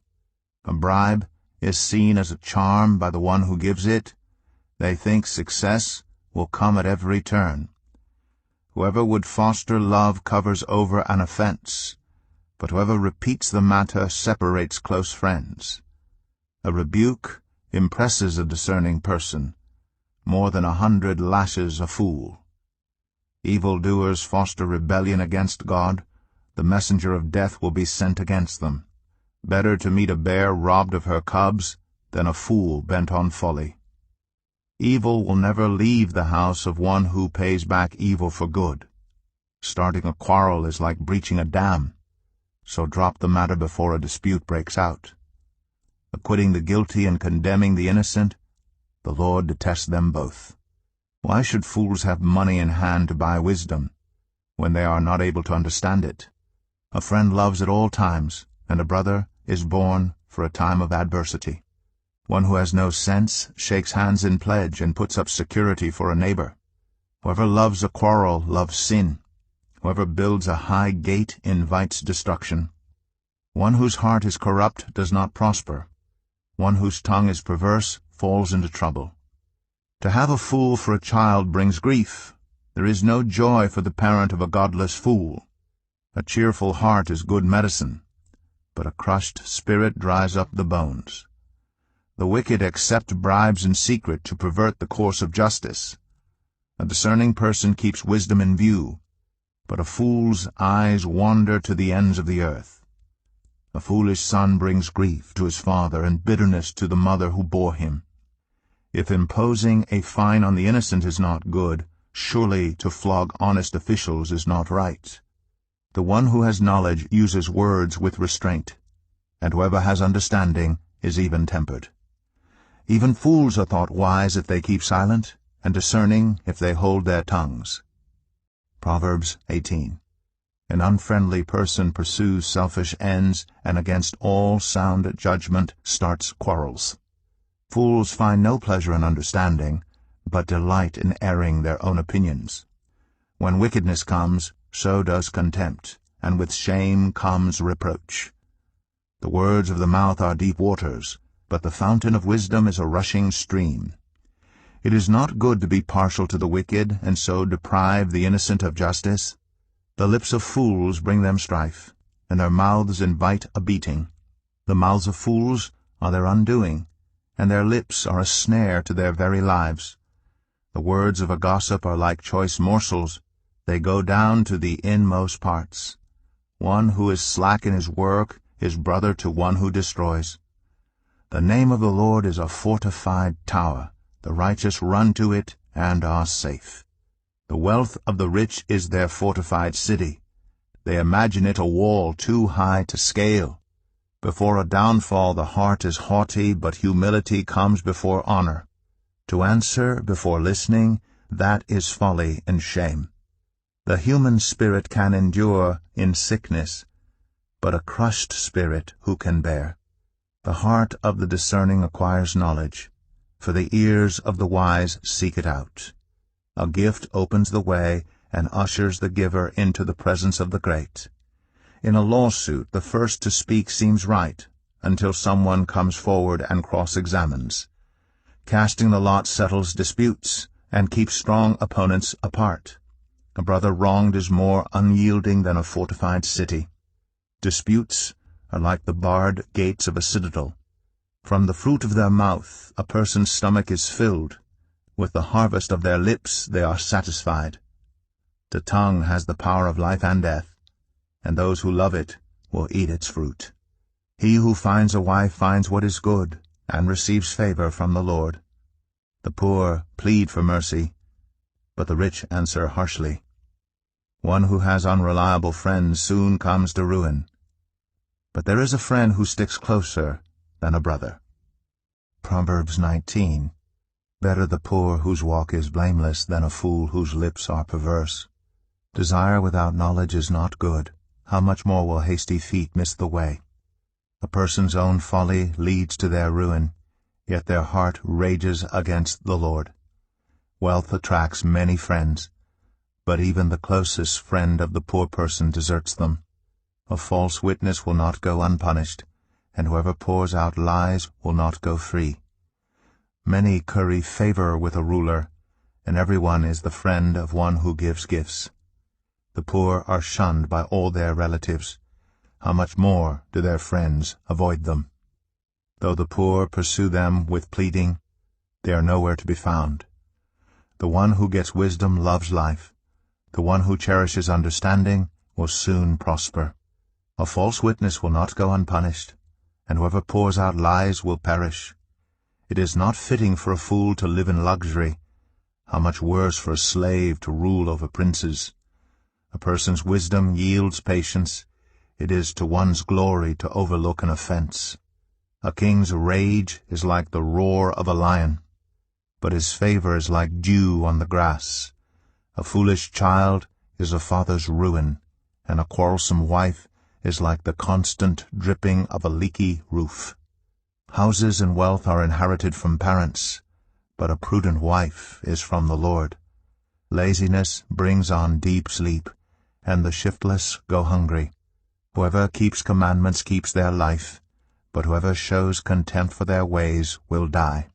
A bribe is seen as a charm by the one who gives it. They think success will come at every turn. Whoever would foster love covers over an offense, but whoever repeats the matter separates close friends. A rebuke impresses a discerning person, more than 100 lashes a fool. Evildoers foster rebellion against God. The messenger of death will be sent against them. Better to meet a bear robbed of her cubs than a fool bent on folly. Evil will never leave the house of one who pays back evil for good. Starting a quarrel is like breaching a dam, so drop the matter before a dispute breaks out. Acquitting the guilty and condemning the innocent, the Lord detests them both. Why should fools have money in hand to buy wisdom, when they are not able to understand it? A friend loves at all times, and a brother is born for a time of adversity. One who has no sense shakes hands in pledge and puts up security for a neighbor. Whoever loves a quarrel loves sin. Whoever builds a high gate invites destruction. One whose heart is corrupt does not prosper. One whose tongue is perverse falls into trouble. To have a fool for a child brings grief. There is no joy for the parent of a godless fool. A cheerful heart is good medicine, but a crushed spirit dries up the bones. The wicked accept bribes in secret to pervert the course of justice. A discerning person keeps wisdom in view, but a fool's eyes wander to the ends of the earth. A foolish son brings grief to his father and bitterness to the mother who bore him. If imposing a fine on the innocent is not good, surely to flog honest officials is not right. The one who has knowledge uses words with restraint, and whoever has understanding is even-tempered. Even fools are thought wise if they keep silent, and discerning if they hold their tongues. Proverbs 18. An unfriendly person pursues selfish ends, and against all sound judgment starts quarrels. Fools find no pleasure in understanding, but delight in airing their own opinions. When wickedness comes, so does contempt, and with shame comes reproach. The words of the mouth are deep waters, but the fountain of wisdom is a rushing stream. It is not good to be partial to the wicked, and so deprive the innocent of justice. The lips of fools bring them strife, and their mouths invite a beating. The mouths of fools are their undoing, and their lips are a snare to their very lives. The words of a gossip are like choice morsels. They go down to the inmost parts. One who is slack in his work is brother to one who destroys. The name of the Lord is a fortified tower. The righteous run to it and are safe. The wealth of the rich is their fortified city. They imagine it a wall too high to scale. Before a downfall the heart is haughty, but humility comes before honor. To answer before listening, that is folly and shame. The human spirit can endure in sickness, but a crushed spirit who can bear? The heart of the discerning acquires knowledge, for the ears of the wise seek it out. A gift opens the way and ushers the giver into the presence of the great. In a lawsuit, the first to speak seems right, until someone comes forward and cross-examines. Casting the lot settles disputes, and keeps strong opponents apart. A brother wronged is more unyielding than a fortified city. Disputes are like the barred gates of a citadel. From the fruit of their mouth a person's stomach is filled. With the harvest of their lips they are satisfied. The tongue has the power of life and death, and those who love it will eat its fruit. He who finds a wife finds what is good, and receives favor from the Lord. The poor plead for mercy, but the rich answer harshly. One who has unreliable friends soon comes to ruin, but there is a friend who sticks closer than a brother. Proverbs 19. Better the poor whose walk is blameless than a fool whose lips are perverse. Desire without knowledge is not good. How much more will hasty feet miss the way? A person's own folly leads to their ruin, yet their heart rages against the Lord. Wealth attracts many friends, but even the closest friend of the poor person deserts them. A false witness will not go unpunished, and whoever pours out lies will not go free. Many curry favor with a ruler, and everyone is the friend of one who gives gifts. The poor are shunned by all their relatives. How much more do their friends avoid them? Though the poor pursue them with pleading, they are nowhere to be found. The one who gets wisdom loves life. The one who cherishes understanding will soon prosper. A false witness will not go unpunished, and whoever pours out lies will perish. It is not fitting for a fool to live in luxury. How much worse for a slave to rule over princes. A person's wisdom yields patience. It is to one's glory to overlook an offense. A king's rage is like the roar of a lion, but his favor is like dew on the grass. A foolish child is a father's ruin, and a quarrelsome wife is like the constant dripping of a leaky roof. Houses and wealth are inherited from parents, but a prudent wife is from the Lord. Laziness brings on deep sleep, and the shiftless go hungry. Whoever keeps commandments keeps their life, but whoever shows contempt for their ways will die.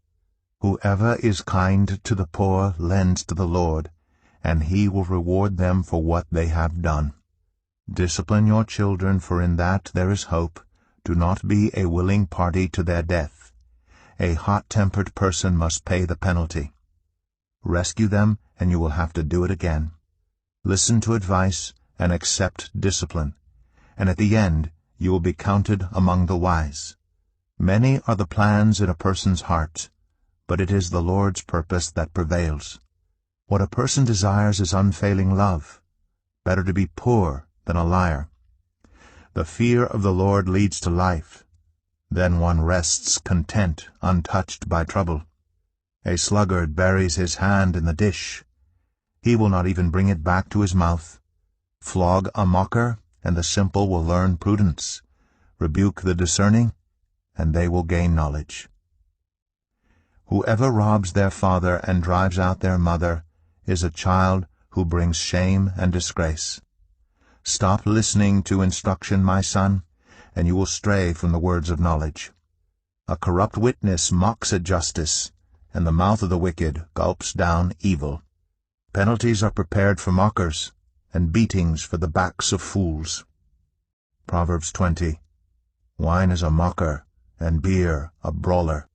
Whoever is kind to the poor lends to the Lord, and he will reward them for what they have done. Discipline your children, for in that there is hope. Do not be a willing party to their death. A hot-tempered person must pay the penalty. Rescue them, and you will have to do it again. Listen to advice and accept discipline, and at the end you will be counted among the wise. Many are the plans in a person's heart, but it is the Lord's purpose that prevails. What a person desires is unfailing love. Better to be poor than a liar. The fear of the Lord leads to life. Then one rests content, untouched by trouble. A sluggard buries his hand in the dish. He will not even bring it back to his mouth. Flog a mocker, and the simple will learn prudence. Rebuke the discerning, and they will gain knowledge. Whoever robs their father and drives out their mother is a child who brings shame and disgrace. Stop listening to instruction, my son, and you will stray from the words of knowledge. A corrupt witness mocks at justice, and the mouth of the wicked gulps down evil. Penalties are prepared for mockers, and beatings for the backs of fools. Proverbs 20. Wine is a mocker, and beer a brawler.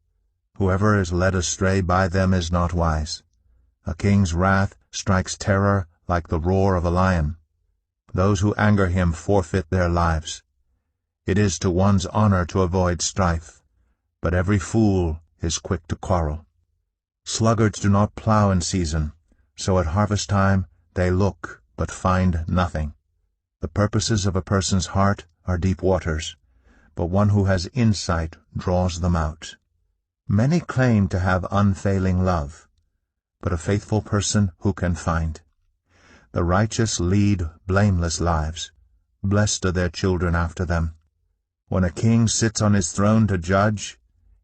Whoever is led astray by them is not wise. A king's wrath strikes terror like the roar of a lion. Those who anger him forfeit their lives. It is to one's honor to avoid strife, but every fool is quick to quarrel. Sluggards do not plow in season, so at harvest time they look but find nothing. The purposes of a person's heart are deep waters, but one who has insight draws them out. Many claim to have unfailing love, but a faithful person who can find? The righteous lead blameless lives. Blessed are their children after them. When a king sits on his throne to judge,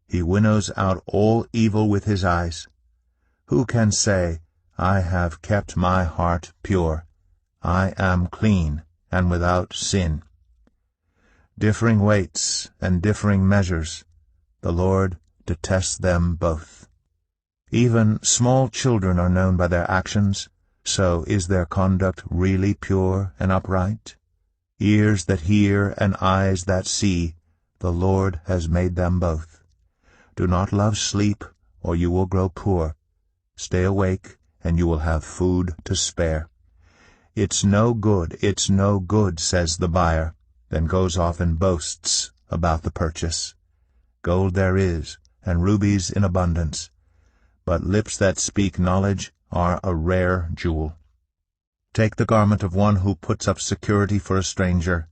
he winnows out all evil with his eyes. Who can say, I have kept my heart pure, I am clean and without sin? Differing weights and differing measures, the Lord detests them both. Even small children are known by their actions, so is their conduct really pure and upright? Ears that hear and eyes that see, the Lord has made them both. Do not love sleep, or you will grow poor. Stay awake, and you will have food to spare. It's no good, says the buyer, then goes off and boasts about the purchase. Gold there is, and rubies in abundance, but lips that speak knowledge are a rare jewel. Take the garment of one who puts up security for a stranger.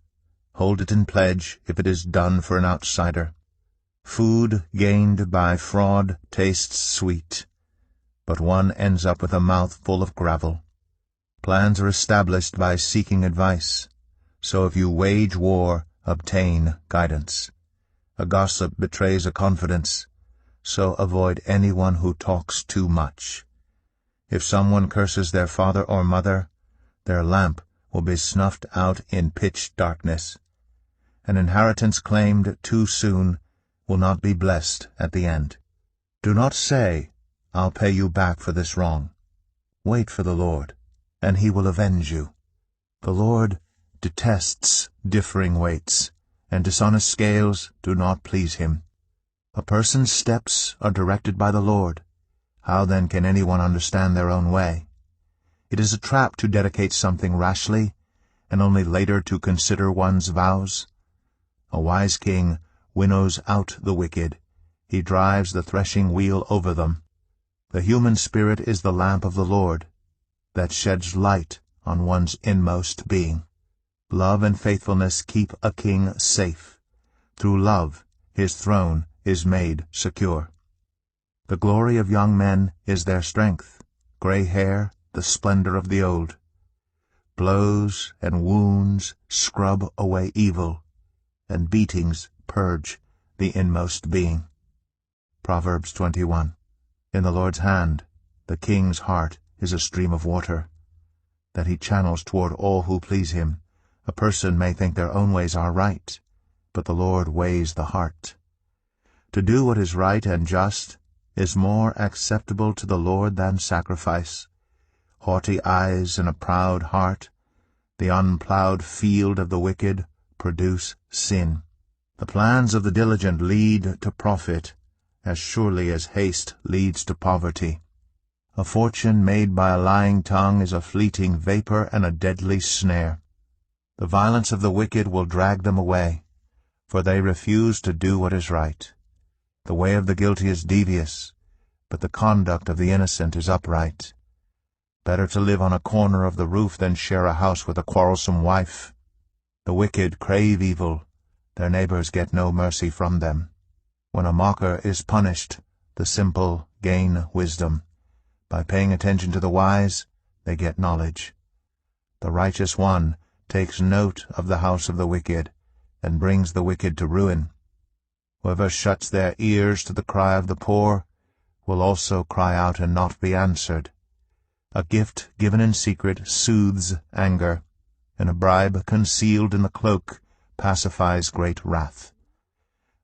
Hold it in pledge if it is done for an outsider. Food gained by fraud tastes sweet, but one ends up with a mouth full of gravel. Plans are established by seeking advice, so if you wage war, obtain guidance. A gossip betrays a confidence, so avoid anyone who talks too much. If someone curses their father or mother, their lamp will be snuffed out in pitch darkness. An inheritance claimed too soon will not be blessed at the end. Do not say, I'll pay you back for this wrong. Wait for the Lord, and he will avenge you. The Lord detests differing weights, and dishonest scales do not please him. A person's steps are directed by the Lord. How then can anyone understand their own way? It is a trap to dedicate something rashly, and only later to consider one's vows. A wise king winnows out the wicked. He drives the threshing wheel over them. The human spirit is the lamp of the Lord, that sheds light on one's inmost being. Love and faithfulness keep a king safe. Through love, his throne is made secure. The glory of young men is their strength, gray hair the splendor of the old. Blows and wounds scrub away evil, and beatings purge the inmost being. Proverbs 21. In the Lord's hand, the king's heart is a stream of water, that he channels toward all who please him. A person may think their own ways are right, but the Lord weighs the heart. To do what is right and just is more acceptable to the Lord than sacrifice. Haughty eyes and a proud heart, the unplowed field of the wicked, produce sin. The plans of the diligent lead to profit, as surely as haste leads to poverty. A fortune made by a lying tongue is a fleeting vapor and a deadly snare. The violence of the wicked will drag them away, for they refuse to do what is right. The way of the guilty is devious, but the conduct of the innocent is upright. Better to live on a corner of the roof than share a house with a quarrelsome wife. The wicked crave evil, their neighbors get no mercy from them. When a mocker is punished, the simple gain wisdom. By paying attention to the wise, they get knowledge. The righteous one takes note of the house of the wicked, and brings the wicked to ruin. Whoever shuts their ears to the cry of the poor will also cry out and not be answered. A gift given in secret soothes anger, and a bribe concealed in the cloak pacifies great wrath.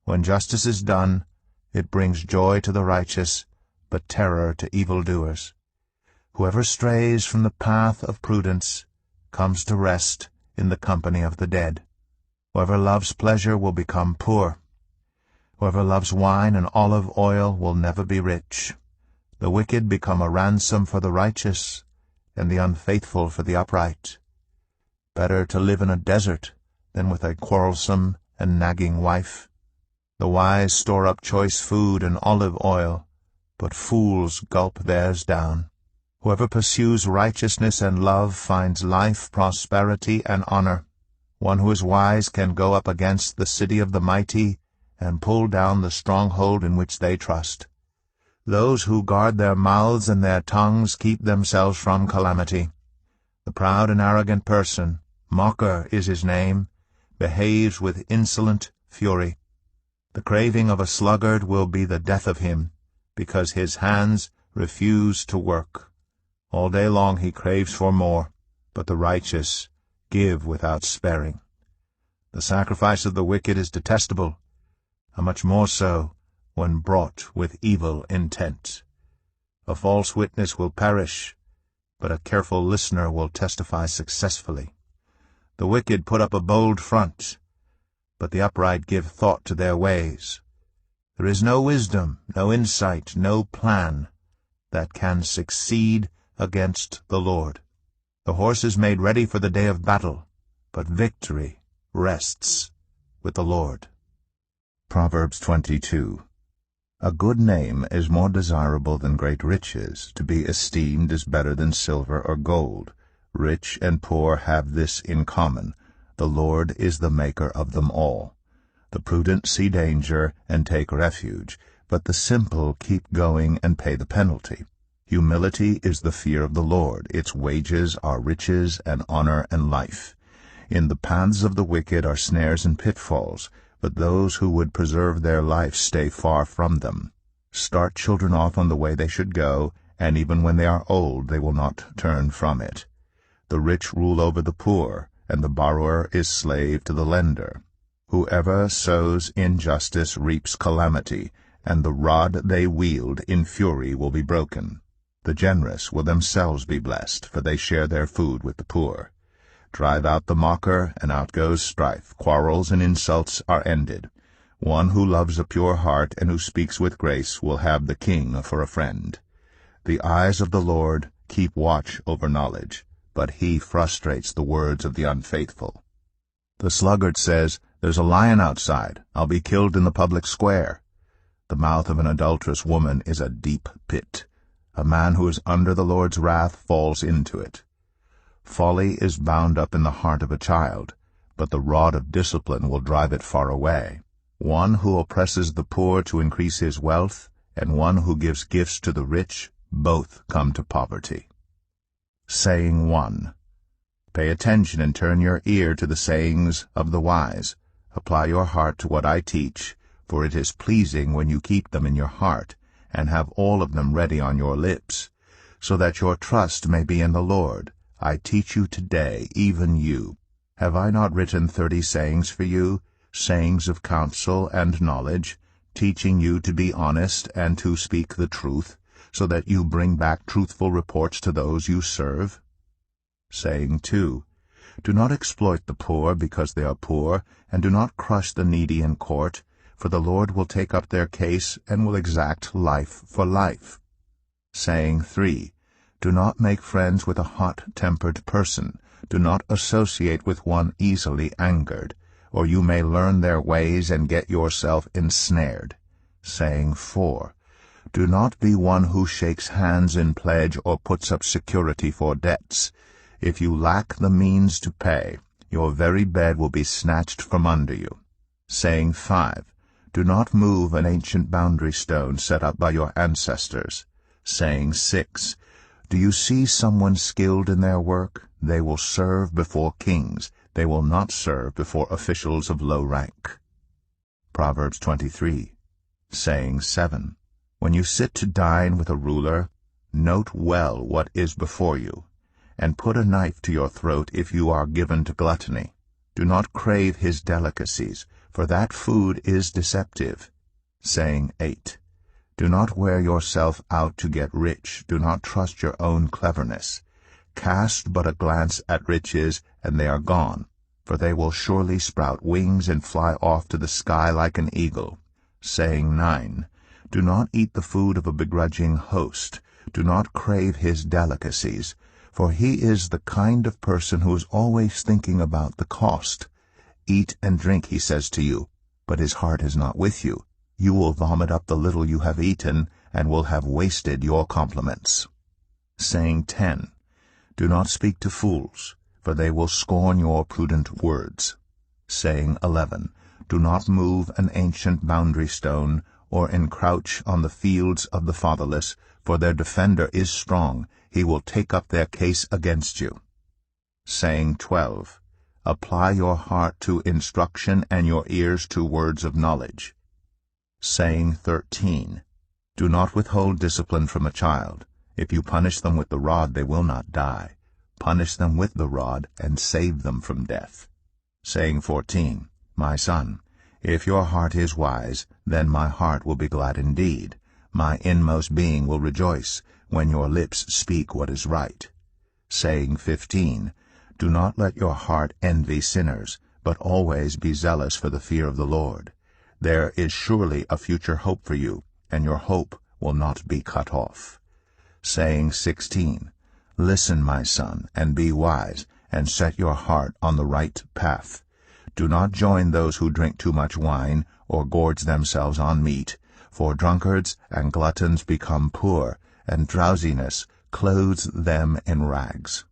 When justice is done, it brings joy to the righteous, but terror to evildoers. Whoever strays from the path of prudence comes to rest in the company of the dead. Whoever loves pleasure will become poor. Whoever loves wine and olive oil will never be rich. The wicked become a ransom for the righteous, and the unfaithful for the upright. Better to live in a desert than with a quarrelsome and nagging wife. The wise store up choice food and olive oil, but fools gulp theirs down. Whoever pursues righteousness and love finds life, prosperity, and honor. One who is wise can go up against the city of the mighty and pull down the stronghold in which they trust. Those who guard their mouths and their tongues keep themselves from calamity. The proud and arrogant person, mocker is his name, behaves with insolent fury. The craving of a sluggard will be the death of him, because his hands refuse to work. All day long he craves for more, but the righteous give without sparing. The sacrifice of the wicked is detestable, how much more so when brought with evil intent. A false witness will perish, but a careful listener will testify successfully. The wicked put up a bold front, but the upright give thought to their ways. There is no wisdom, no insight, no plan that can succeed against the Lord. The horse is made ready for the day of battle, but victory rests with the Lord. Proverbs 22. A good name is more desirable than great riches. To be esteemed is better than silver or gold. Rich and poor have this in common: the Lord is the maker of them all. The prudent see danger and take refuge, but the simple keep going and pay the penalty. Humility is the fear of the Lord. Its wages are riches and honor and life. In the paths of the wicked are snares and pitfalls, but those who would preserve their life stay far from them. Start children off on the way they should go, and even when they are old they will not turn from it. The rich rule over the poor, and the borrower is slave to the lender. Whoever sows injustice reaps calamity, and the rod they wield in fury will be broken. The generous will themselves be blessed, for they share their food with the poor. Drive out the mocker, and out goes strife. Quarrels and insults are ended. One who loves a pure heart and who speaks with grace will have the king for a friend. The eyes of the Lord keep watch over knowledge, but he frustrates the words of the unfaithful. The sluggard says, "There's a lion outside. I'll be killed in the public square." The mouth of an adulterous woman is a deep pit. A man who is under the Lord's wrath falls into it. Folly is bound up in the heart of a child, but the rod of discipline will drive it far away. One who oppresses the poor to increase his wealth, and one who gives gifts to the rich, both come to poverty. Saying 1. Pay attention and turn your ear to the sayings of the wise. Apply your heart to what I teach, for it is pleasing when you keep them in your heart, and have all of them ready on your lips, so that your trust may be in the Lord. I teach you today, even you. Have I not written 30 sayings for you, sayings of counsel and knowledge, teaching you to be honest and to speak the truth, so that you bring back truthful reports to those you serve? Saying 2, Do not exploit the poor because they are poor, and do not crush the needy in court, for the Lord will take up their case and will exact life for life. Saying 3, Do not make friends with a hot-tempered person. Do not associate with one easily angered, or you may learn their ways and get yourself ensnared. Saying 4, Do not be one who shakes hands in pledge or puts up security for debts. If you lack the means to pay, your very bed will be snatched from under you. Saying 5, Do not move an ancient boundary stone set up by your ancestors. Saying 6, Do you see someone skilled in their work? They will serve before kings. They will not serve before officials of low rank. Proverbs 23. Saying 7, When you sit to dine with a ruler, note well what is before you, and put a knife to your throat if you are given to gluttony. Do not crave his delicacies, for that food is deceptive. Saying 8, Do not wear yourself out to get rich. Do not trust your own cleverness. Cast but a glance at riches, and they are gone, for they will surely sprout wings and fly off to the sky like an eagle. Saying 9, Do not eat the food of a begrudging host. Do not crave his delicacies, for he is the kind of person who is always thinking about the cost. Eat and drink, he says to you, but his heart is not with you. You will vomit up the little you have eaten, and will have wasted your compliments. Saying 10, Do not speak to fools, for they will scorn your prudent words. Saying 11, Do not move an ancient boundary stone, or encroach on the fields of the fatherless, for their defender is strong. He will take up their case against you. Saying 12, Apply your heart to instruction and your ears to words of knowledge. Saying 13, Do not withhold discipline from a child. If you punish them with the rod, they will not die. Punish them with the rod and save them from death. Saying 14, My son, if your heart is wise, then my heart will be glad indeed. My inmost being will rejoice when your lips speak what is right. Saying 15, Do not let your heart envy sinners, but always be zealous for the fear of the Lord. There is surely a future hope for you, and your hope will not be cut off. Saying 16, Listen, my son, and be wise, and set your heart on the right path. Do not join those who drink too much wine, or gorge themselves on meat, for drunkards and gluttons become poor, and drowsiness clothes them in rags.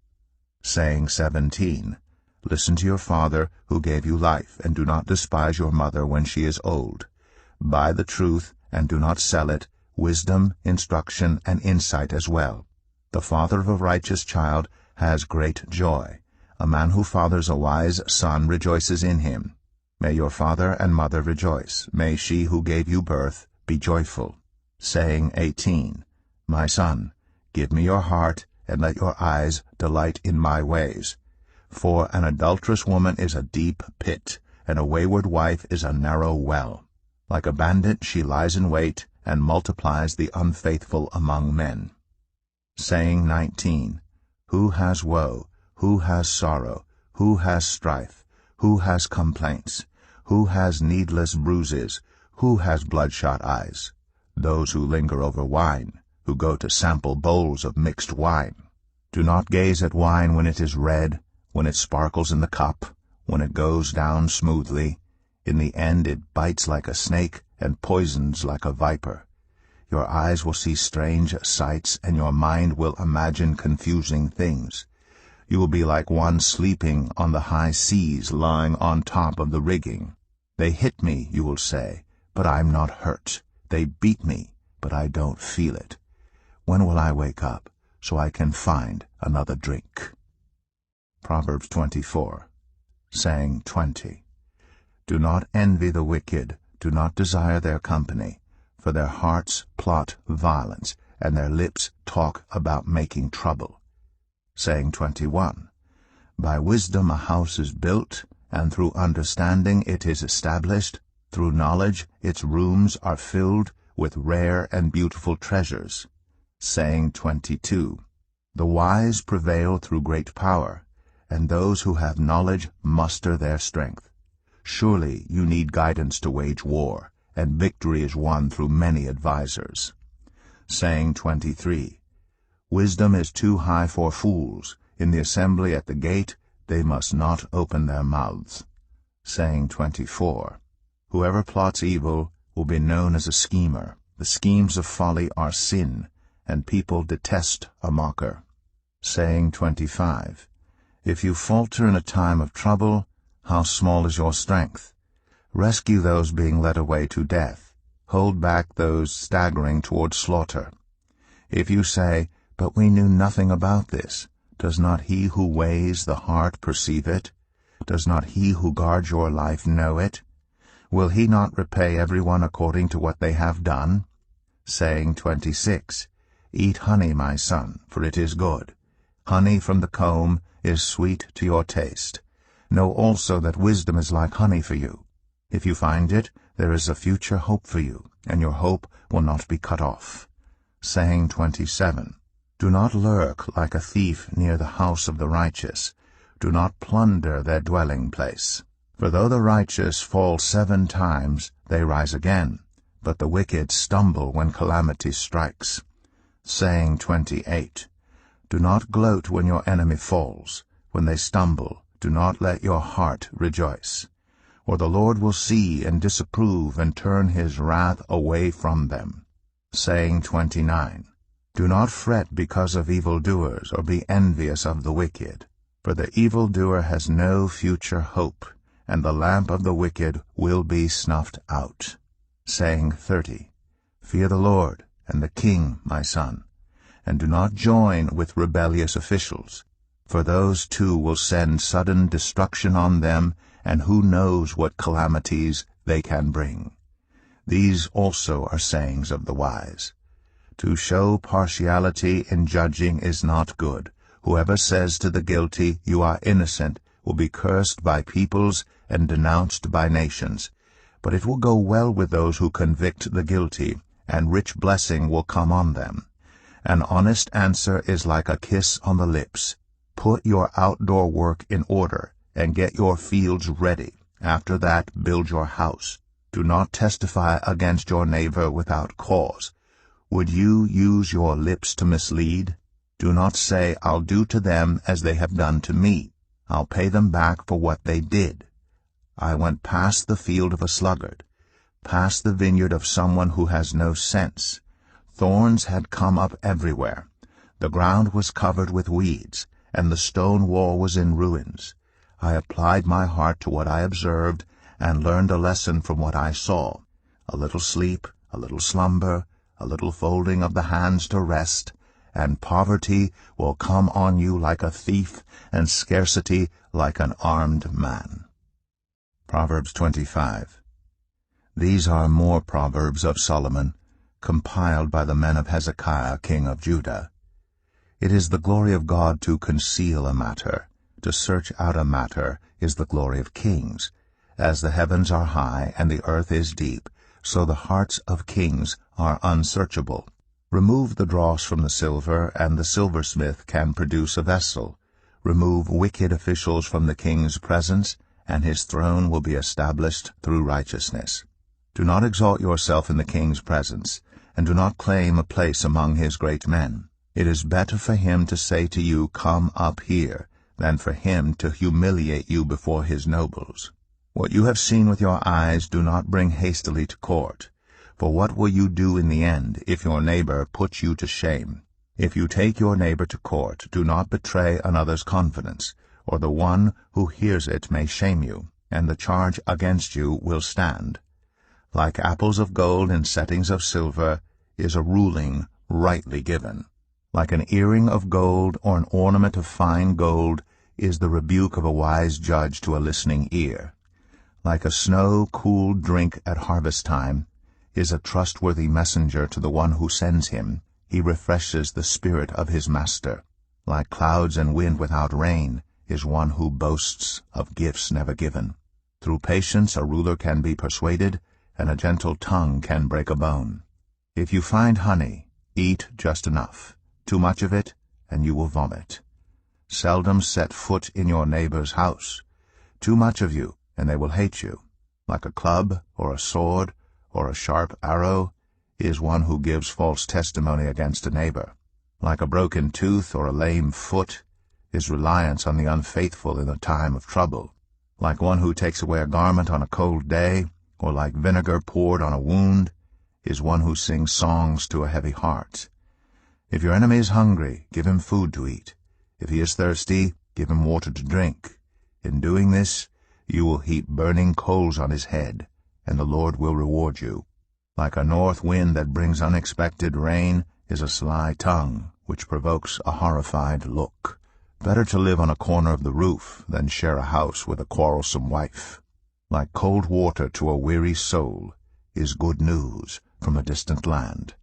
Saying 17, Listen to your father, who gave you life, and do not despise your mother when she is old. Buy the truth, and do not sell it, wisdom, instruction, and insight as well. The father of a righteous child has great joy. A man who fathers a wise son rejoices in him. May your father and mother rejoice. May she who gave you birth be joyful. Saying 18, My son, give me your heart, and let your eyes delight in my ways. For an adulterous woman is a deep pit, and a wayward wife is a narrow well. Like a bandit she lies in wait, and multiplies the unfaithful among men. Saying 19, Who has woe? Who has sorrow? Who has strife? Who has complaints? Who has needless bruises? Who has bloodshot eyes? Those who linger over wine, who go to sample bowls of mixed wine. Do not gaze at wine when it is red, when it sparkles in the cup, when it goes down smoothly. In the end it bites like a snake and poisons like a viper. Your eyes will see strange sights, and your mind will imagine confusing things. You will be like one sleeping on the high seas, lying on top of the rigging. They hit me, you will say, but I'm not hurt. They beat me, but I don't feel it. When will I wake up, so I can find another drink? Proverbs 24, saying 20, Do not envy the wicked, do not desire their company, for their hearts plot violence, and their lips talk about making trouble. Saying 21, By wisdom a house is built, and through understanding it is established, Through knowledge its rooms are filled with rare and beautiful treasures. Saying 22. The wise prevail through great power, and those who have knowledge muster their strength. Surely you need guidance to wage war, and victory is won through many advisers. Saying 23. Wisdom is too high for fools. In the assembly at the gate they must not open their mouths. Saying 24. Whoever plots evil will be known as a schemer. The schemes of folly are sin, and people detest a mocker. Saying 25. If you falter in a time of trouble, how small is your strength? Rescue those being led away to death. Hold back those staggering toward slaughter. If you say, "But we knew nothing about this," does not he who weighs the heart perceive it? Does not he who guards your life know it? Will he not repay everyone according to what they have done? Saying 26. Eat honey, my son, for it is good. Honey from the comb is sweet to your taste. Know also that wisdom is like honey for you. If you find it, there is a future hope for you, and your hope will not be cut off. Saying 27. Do not lurk like a thief near the house of the righteous. Do not plunder their dwelling place. For though the righteous fall 7 times, they rise again, but the wicked stumble when calamity strikes. Saying 28. Do not gloat when your enemy falls. When they stumble, do not let your heart rejoice. Or the Lord will see and disapprove and turn his wrath away from them. Saying 29. Do not fret because of evildoers, or be envious of the wicked. For the evildoer has no future hope, and the lamp of the wicked will be snuffed out. Saying 30. Fear the Lord and the King, my son, and do not join with rebellious officials, for those too will send sudden destruction on them, and who knows what calamities they can bring. These also are sayings of the wise. To show partiality in judging is not good. Whoever says to the guilty, "You are innocent," will be cursed by peoples and denounced by nations. But it will go well with those who convict the guilty, and rich blessing will come on them. An honest answer is like a kiss on the lips. Put your outdoor work in order, and get your fields ready. After that, build your house. Do not testify against your neighbor without cause. Would you use your lips to mislead? Do not say, "I'll do to them as they have done to me. I'll pay them back for what they did." I went past the field of a sluggard, past the vineyard of someone who has no sense. Thorns had come up everywhere. The ground was covered with weeds, and the stone wall was in ruins. I applied my heart to what I observed, and learned a lesson from what I saw. A little sleep, a little slumber, a little folding of the hands to rest, and poverty will come on you like a thief, and scarcity like an armed man. Proverbs 25. These are more Proverbs of Solomon, compiled by the men of Hezekiah, king of Judah. It is the glory of God to conceal a matter. To search out a matter is the glory of kings. As the heavens are high and the earth is deep, so the hearts of kings are unsearchable. Remove the dross from the silver, and the silversmith can produce a vessel. Remove wicked officials from the king's presence, and his throne will be established through righteousness. Do not exalt yourself in the king's presence, and do not claim a place among his great men. It is better for him to say to you, "Come up here," than for him to humiliate you before his nobles. What you have seen with your eyes do not bring hastily to court. For what will you do in the end if your neighbor puts you to shame? If you take your neighbor to court, do not betray another's confidence, or the one who hears it may shame you, and the charge against you will stand. Like apples of gold in settings of silver is a ruling rightly given. Like an earring of gold or an ornament of fine gold is the rebuke of a wise judge to a listening ear. Like a snow-cooled drink at harvest time is a trustworthy messenger to the one who sends him. He refreshes the spirit of his master. Like clouds and wind without rain is one who boasts of gifts never given. Through patience a ruler can be persuaded, and a gentle tongue can break a bone. If you find honey, eat just enough. Too much of it, and you will vomit. Seldom set foot in your neighbor's house. Too much of you, and they will hate you. Like a club, or a sword, or a sharp arrow, is one who gives false testimony against a neighbor. Like a broken tooth or a lame foot is reliance on the unfaithful in a time of trouble. Like one who takes away a garment on a cold day, or like vinegar poured on a wound, is one who sings songs to a heavy heart. If your enemy is hungry, give him food to eat. If he is thirsty, give him water to drink. In doing this, you will heap burning coals on his head, and the Lord will reward you. Like a north wind that brings unexpected rain is a sly tongue, which provokes a horrified look. Better to live on a corner of the roof than share a house with a quarrelsome wife. Like cold water to a weary soul is good news from a distant land.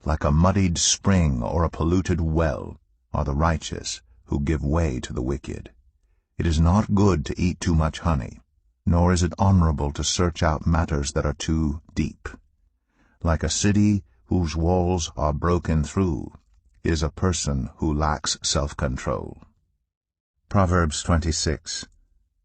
Like a muddied spring or a polluted well are the righteous who give way to the wicked. It is not good to eat too much honey, nor is it honorable to search out matters that are too deep. Like a city whose walls are broken through is a person who lacks self-control. Proverbs 26.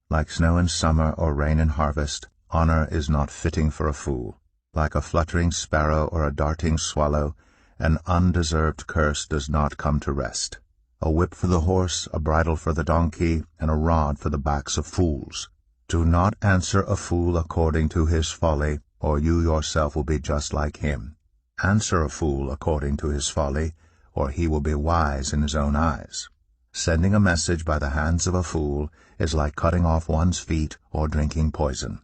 Like snow in summer or rain in harvest, honor is not fitting for a fool. Like a fluttering sparrow or a darting swallow, an undeserved curse does not come to rest. A whip for the horse, a bridle for the donkey, and a rod for the backs of fools. Do not answer a fool according to his folly, or you yourself will be just like him. Answer a fool according to his folly, or he will be wise in his own eyes. Sending a message by the hands of a fool is like cutting off one's feet or drinking poison.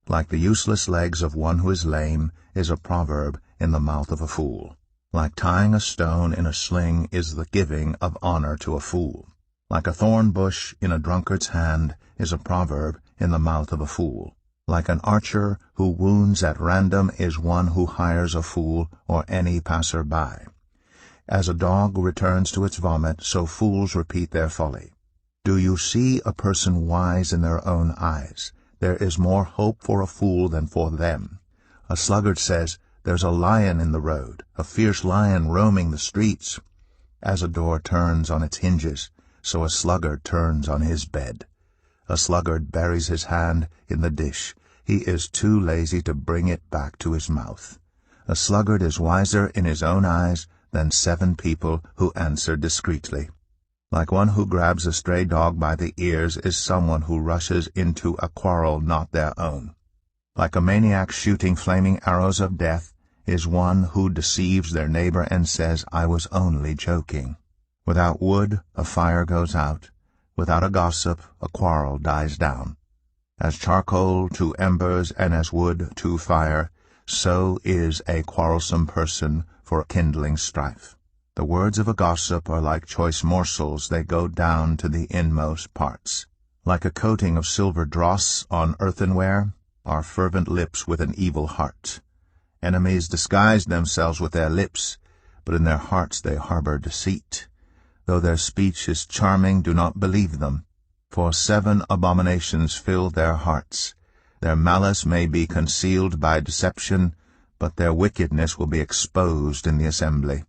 Like the useless legs of one who is lame is a proverb in the mouth of a fool. Like tying a stone in a sling is the giving of honor to a fool. Like a thorn bush in a drunkard's hand is a proverb in the mouth of a fool. Like an archer who wounds at random is one who hires a fool or any passer-by. As a dog returns to its vomit, so fools repeat their folly. Do you see a person wise in their own eyes? There is more hope for a fool than for them. A sluggard says, "There's a lion in the road, a fierce lion roaming the streets." As a door turns on its hinges, so a sluggard turns on his bed. A sluggard buries his hand in the dish. He is too lazy to bring it back to his mouth. A sluggard is wiser in his own eyes than 7 people who answer discreetly. Like one who grabs a stray dog by the ears is someone who rushes into a quarrel not their own. Like a maniac shooting flaming arrows of death is one who deceives their neighbor and says, "I was only joking." Without wood, a fire goes out. Without a gossip, a quarrel dies down. As charcoal to embers and as wood to fire, so is a quarrelsome person for kindling strife. The words of a gossip are like choice morsels, they go down to the inmost parts. Like a coating of silver dross on earthenware are fervent lips with an evil heart. Enemies disguise themselves with their lips, but in their hearts they harbor deceit. Though their speech is charming, do not believe them, for 7 abominations fill their hearts. Their malice may be concealed by deception, but their wickedness will be exposed in the assembly.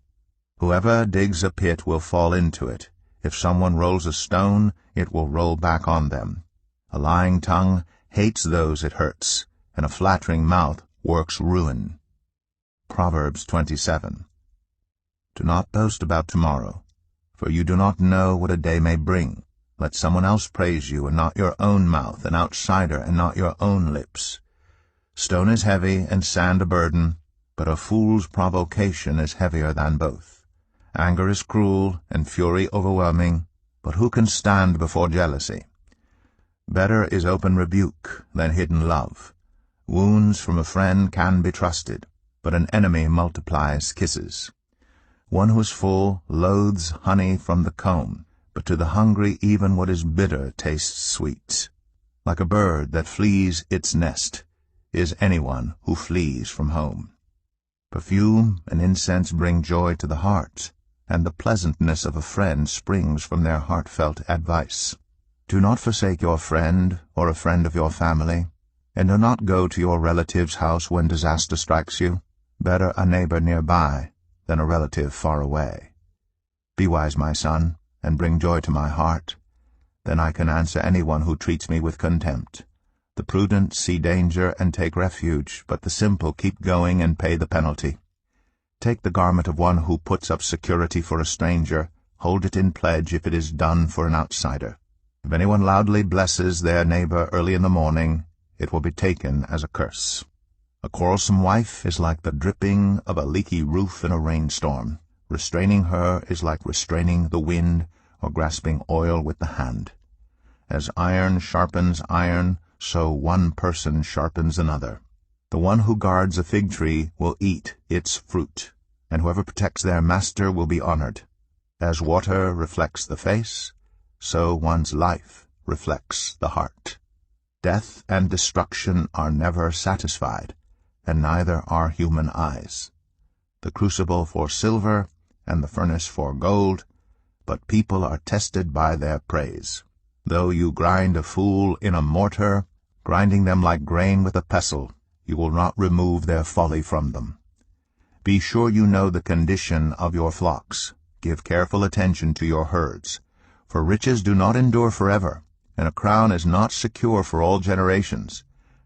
Whoever digs a pit will fall into it. If someone rolls a stone, it will roll back on them. A lying tongue hates those it hurts, and a flattering mouth works ruin. Proverbs 27. Do not boast about tomorrow, for you do not know what a day may bring. Let someone else praise you, and not your own mouth, an outsider, and not your own lips. Stone is heavy, and sand a burden, but a fool's provocation is heavier than both. Anger is cruel, and fury overwhelming, but who can stand before jealousy? Better is open rebuke than hidden love. Wounds from a friend can be trusted, but an enemy multiplies kisses. One who is full loathes honey from the comb, but to the hungry even what is bitter tastes sweet. Like a bird that flees its nest is anyone who flees from home. Perfume and incense bring joy to the heart, and the pleasantness of a friend springs from their heartfelt advice. Do not forsake your friend or a friend of your family, and do not go to your relative's house when disaster strikes you. Better a neighbor nearby than a relative far away. Be wise, my son, and bring joy to my heart. Then I can answer anyone who treats me with contempt. The prudent see danger and take refuge, but the simple keep going and pay the penalty. Take the garment of one who puts up security for a stranger. Hold it in pledge if it is done for an outsider. If anyone loudly blesses their neighbor early in the morning, it will be taken as a curse. A quarrelsome wife is like the dripping of a leaky roof in a rainstorm. Restraining her is like restraining the wind or grasping oil with the hand. As iron sharpens iron, so one person sharpens another. The one who guards a fig tree will eat its fruit, and whoever protects their master will be honored. As water reflects the face, so one's life reflects the heart. Death and destruction are never satisfied, and neither are human eyes. The crucible for silver and the furnace for gold, but people are tested by their praise. Though you grind a fool in a mortar, grinding them like grain with a pestle, you will not remove their folly from them. Be sure you know the condition of your flocks. Give careful attention to your herds. For riches do not endure forever, and a crown is not secure for all generations.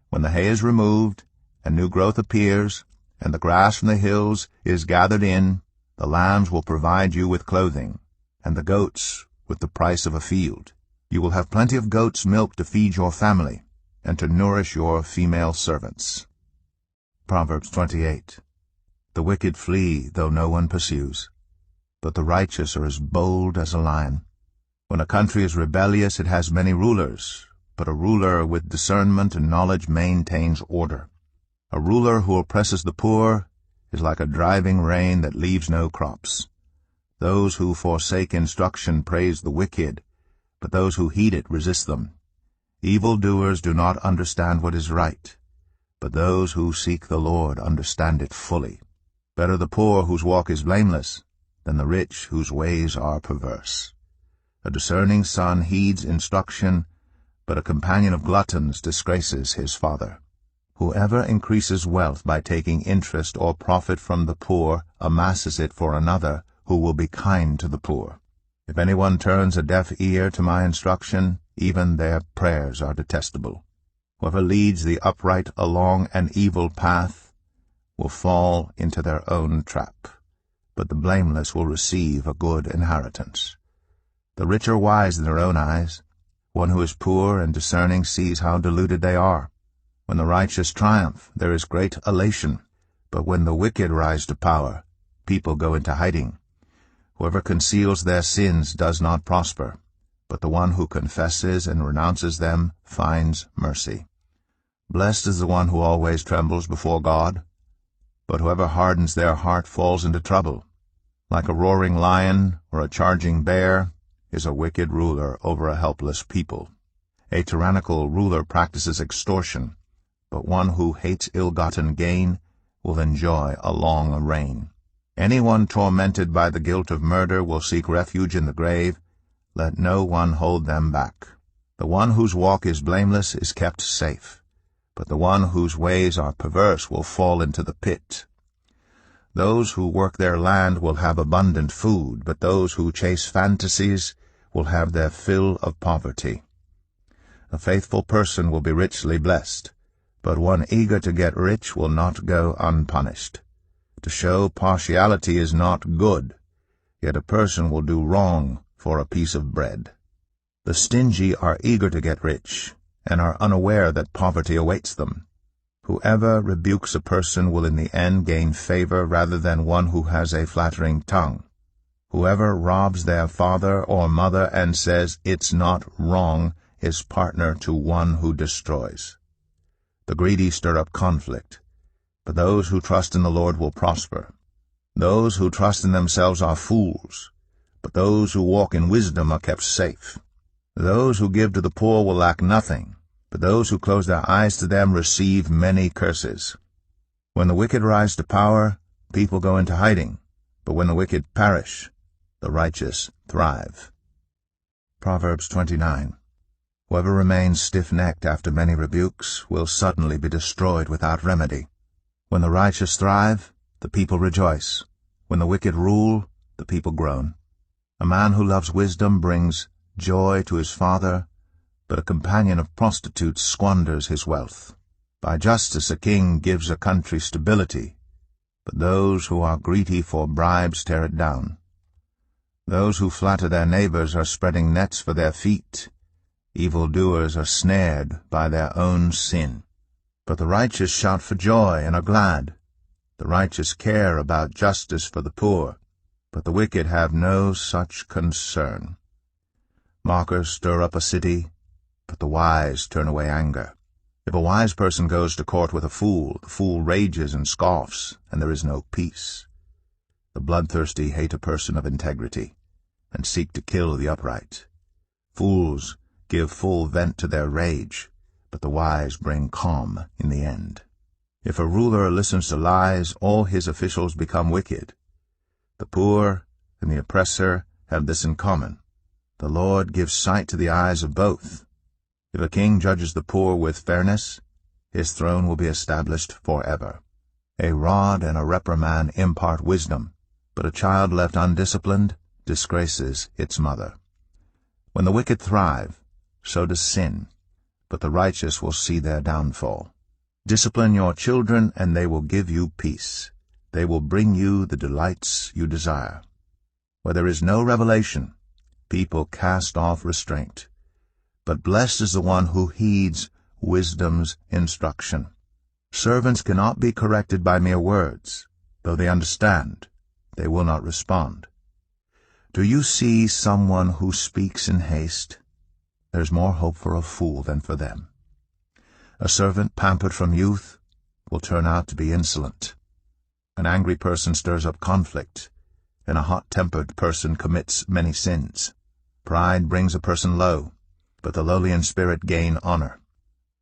When the hay is removed, and new growth appears, and the grass from the hills is gathered in, the lambs will provide you with clothing, and the goats with the price of a field. You will have plenty of goats' milk to feed your family, and to nourish your female servants. Proverbs 28. The wicked flee, though no one pursues, but the righteous are as bold as a lion. When a country is rebellious, it has many rulers, but a ruler with discernment and knowledge maintains order. A ruler who oppresses the poor is like a driving rain that leaves no crops. Those who forsake instruction praise the wicked, but those who heed it resist them. Evildoers do not understand what is right, but those who seek the Lord understand it fully. Better the poor whose walk is blameless than the rich whose ways are perverse. A discerning son heeds instruction, but a companion of gluttons disgraces his father. Whoever increases wealth by taking interest or profit from the poor amasses it for another who will be kind to the poor. If anyone turns a deaf ear to my instruction, even their prayers are detestable. Whoever leads the upright along an evil path will fall into their own trap, but the blameless will receive a good inheritance. The rich are wise in their own eyes. One who is poor and discerning sees how deluded they are. When the righteous triumph, there is great elation, but when the wicked rise to power, people go into hiding. Whoever conceals their sins does not prosper, but the one who confesses and renounces them finds mercy. Blessed is the one who always trembles before God, but whoever hardens their heart falls into trouble. Like a roaring lion or a charging bear is a wicked ruler over a helpless people. A tyrannical ruler practices extortion, but one who hates ill-gotten gain will enjoy a long reign. Anyone tormented by the guilt of murder will seek refuge in the grave. Let no one hold them back. The one whose walk is blameless is kept safe, but the one whose ways are perverse will fall into the pit. Those who work their land will have abundant food, but those who chase fantasies will have their fill of poverty. A faithful person will be richly blessed, but one eager to get rich will not go unpunished. To show partiality is not good, yet a person will do wrong for a piece of bread. The stingy are eager to get rich, and are unaware that poverty awaits them. Whoever rebukes a person will in the end gain favor rather than one who has a flattering tongue. Whoever robs their father or mother and says it's not wrong is partner to one who destroys. The greedy stir up conflict, but those who trust in the Lord will prosper. Those who trust in themselves are fools, but those who walk in wisdom are kept safe. Those who give to the poor will lack nothing, but those who close their eyes to them receive many curses. When the wicked rise to power, people go into hiding, but when the wicked perish, the righteous thrive. Proverbs 29. Whoever remains stiff-necked after many rebukes will suddenly be destroyed without remedy. When the righteous thrive, the people rejoice. When the wicked rule, the people groan. A man who loves wisdom brings joy to his father, but a companion of prostitutes squanders his wealth. By justice a king gives a country stability, but those who are greedy for bribes tear it down. Those who flatter their neighbors are spreading nets for their feet. Evildoers are snared by their own sin. But the righteous shout for joy and are glad. The righteous care about justice for the poor, but the wicked have no such concern. Mockers stir up a city, but the wise turn away anger. If a wise person goes to court with a fool, the fool rages and scoffs, and there is no peace. The bloodthirsty hate a person of integrity, and seek to kill the upright. Fools give full vent to their rage, but the wise bring calm in the end. If a ruler listens to lies, all his officials become wicked. The poor and the oppressor have this in common. The Lord gives sight to the eyes of both. If a king judges the poor with fairness, his throne will be established forever. A rod and a reprimand impart wisdom, but a child left undisciplined disgraces its mother. When the wicked thrive, so does sin, but the righteous will see their downfall. Discipline your children, and they will give you peace. They will bring you the delights you desire. Where there is no revelation, people cast off restraint. But blessed is the one who heeds wisdom's instruction. Servants cannot be corrected by mere words. Though they understand, they will not respond. Do you see someone who speaks in haste? There's more hope for a fool than for them. A servant pampered from youth will turn out to be insolent. An angry person stirs up conflict, and a hot-tempered person commits many sins. Pride brings a person low, but the lowly in spirit gain honor.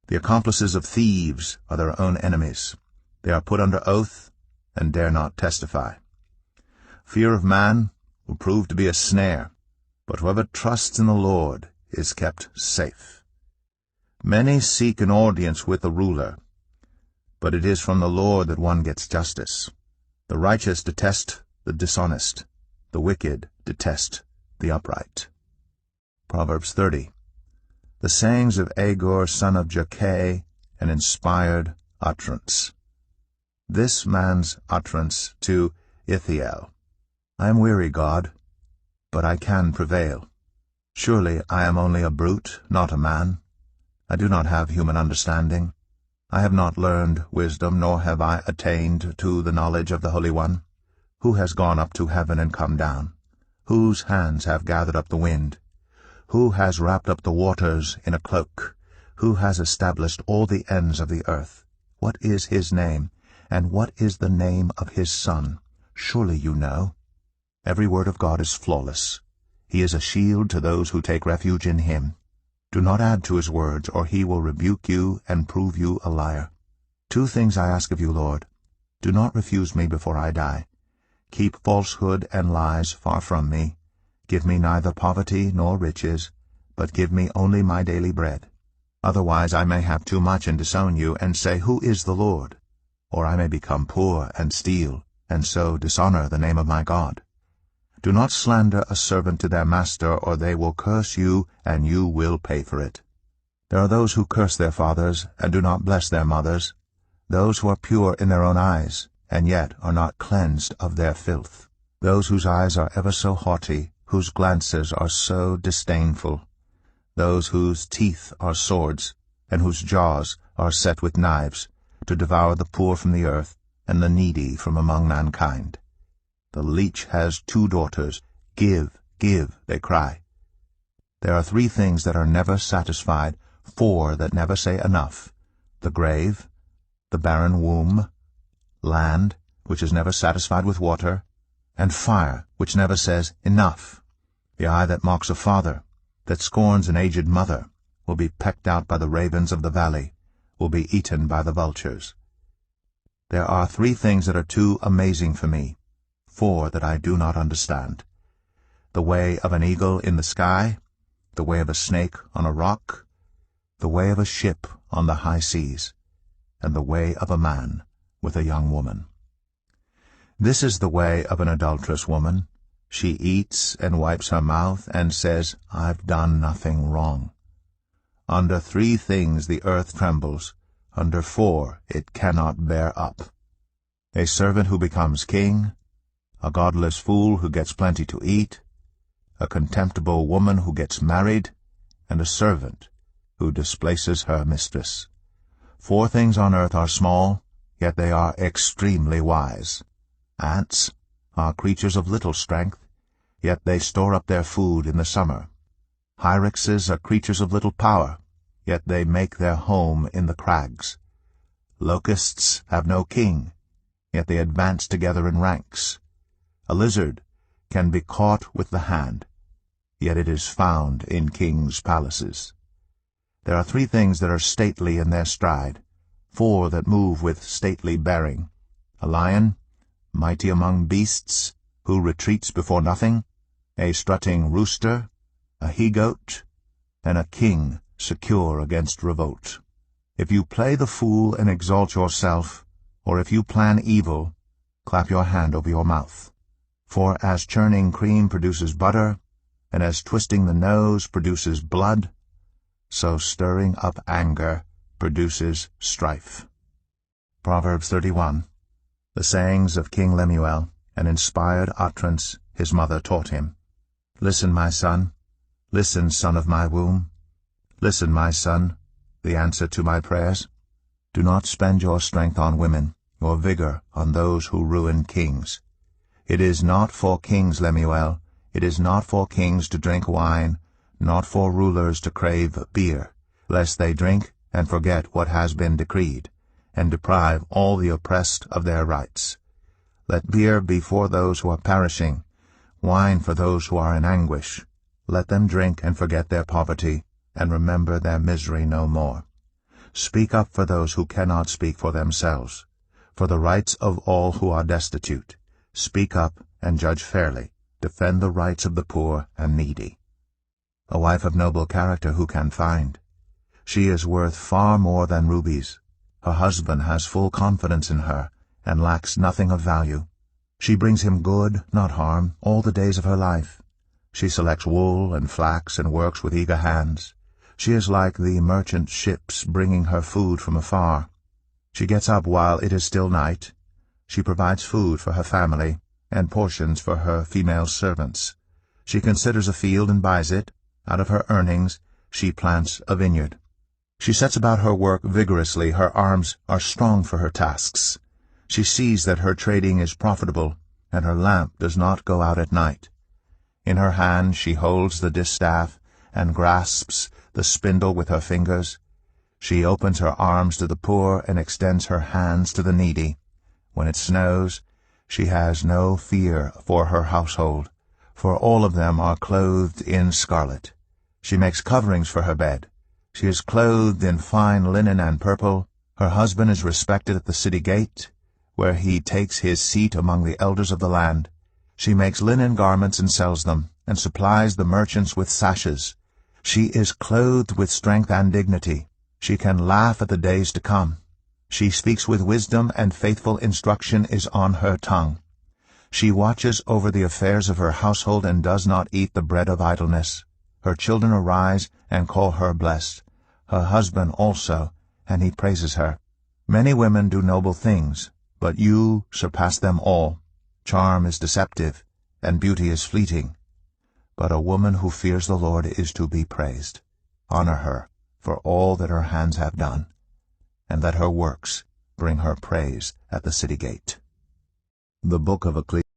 The accomplices of thieves are their own enemies. They are put under oath and dare not testify. Fear of man will prove to be a snare, but whoever trusts in the Lord is kept safe. Many seek an audience with the ruler, but it is from the Lord that one gets justice. The righteous detest the dishonest. The wicked detest the upright. Proverbs 30. The sayings of Agur son of Jakeh, an inspired utterance. This man's utterance to Ithiel. I am weary, God, but I can prevail. Surely I am only a brute, not a man. I do not have human understanding. I have not learned wisdom, nor have I attained to the knowledge of the Holy One. Who has gone up to heaven and come down? Whose hands have gathered up the wind? Who has wrapped up the waters in a cloak? Who has established all the ends of the earth? What is his name, and what is the name of his Son? Surely you know. Every word of God is flawless. He is a shield to those who take refuge in him. Do not add to his words, or he will rebuke you and prove you a liar. 2 things I ask of you, Lord. Do not refuse me before I die. Keep falsehood and lies far from me. Give me neither poverty nor riches, but give me only my daily bread. Otherwise I may have too much and disown you, and say, Who is the Lord? Or I may become poor and steal, and so dishonor the name of my God. Do not slander a servant to their master, or they will curse you, and you will pay for it. There are those who curse their fathers, and do not bless their mothers, those who are pure in their own eyes, and yet are not cleansed of their filth, those whose eyes are ever so haughty, whose glances are so disdainful, those whose teeth are swords, and whose jaws are set with knives, to devour the poor from the earth, and the needy from among mankind. The leech has 2 daughters. Give, give, they cry. There are 3 things that are never satisfied, 4 that never say enough: the grave, the barren womb, land, which is never satisfied with water, and fire, which never says enough. The eye that mocks a father, that scorns an aged mother, will be pecked out by the ravens of the valley, will be eaten by the vultures. There are 3 things that are too amazing for me, 4 that I do not understand: the way of an eagle in the sky, the way of a snake on a rock, the way of a ship on the high seas, and the way of a man with a young woman. This is the way of an adulterous woman. She eats and wipes her mouth and says, I've done nothing wrong. Under 3 things the earth trembles, under 4 it cannot bear up: a servant who becomes king, a godless fool who gets plenty to eat, a contemptible woman who gets married, and a servant who displaces her mistress. 4 things on earth are small, yet they are extremely wise. Ants are creatures of little strength, yet they store up their food in the summer. Hyraxes are creatures of little power, yet they make their home in the crags. Locusts have no king, yet they advance together in ranks. A lizard can be caught with the hand, yet it is found in kings' palaces. There are 3 things that are stately in their stride, 4 that move with stately bearing: a lion, mighty among beasts, who retreats before nothing, a strutting rooster, a he-goat, and a king secure against revolt. If you play the fool and exalt yourself, or if you plan evil, clap your hand over your mouth. For as churning cream produces butter, and as twisting the nose produces blood, so stirring up anger produces strife. Proverbs 31. The sayings of King Lemuel, an inspired utterance his mother taught him. Listen, my son. Listen, son of my womb. Listen, my son, the answer to my prayers. Do not spend your strength on women, your vigor on those who ruin kings. It is not for kings, Lemuel, it is not for kings to drink wine, not for rulers to crave beer, lest they drink and forget what has been decreed, and deprive all the oppressed of their rights. Let beer be for those who are perishing, wine for those who are in anguish. Let them drink and forget their poverty, and remember their misery no more. Speak up for those who cannot speak for themselves, for the rights of all who are destitute. Speak up and judge fairly. Defend the rights of the poor and needy. A wife of noble character who can find? She is worth far more than rubies. Her husband has full confidence in her, and lacks nothing of value. She brings him good, not harm, all the days of her life. She selects wool and flax and works with eager hands. She is like the merchant ships bringing her food from afar. She gets up while it is still night. She provides food for her family, and portions for her female servants. She considers a field and buys it. Out of her earnings she plants a vineyard. She sets about her work vigorously. Her arms are strong for her tasks. She sees that her trading is profitable, and her lamp does not go out at night. In her hand she holds the distaff, and grasps the spindle with her fingers. She opens her arms to the poor and extends her hands to the needy. When it snows, she has no fear for her household, for all of them are clothed in scarlet. She makes coverings for her bed. She is clothed in fine linen and purple. Her husband is respected at the city gate, where he takes his seat among the elders of the land. She makes linen garments and sells them, and supplies the merchants with sashes. She is clothed with strength and dignity. She can laugh at the days to come. She speaks with wisdom, and faithful instruction is on her tongue. She watches over the affairs of her household and does not eat the bread of idleness. Her children arise and call her blessed, her husband also, and he praises her. Many women do noble things, but you surpass them all. Charm is deceptive, and beauty is fleeting. But a woman who fears the Lord is to be praised. Honor her for all that her hands have done, and let her works bring her praise at the city gate. The Book of Ecclesiastes.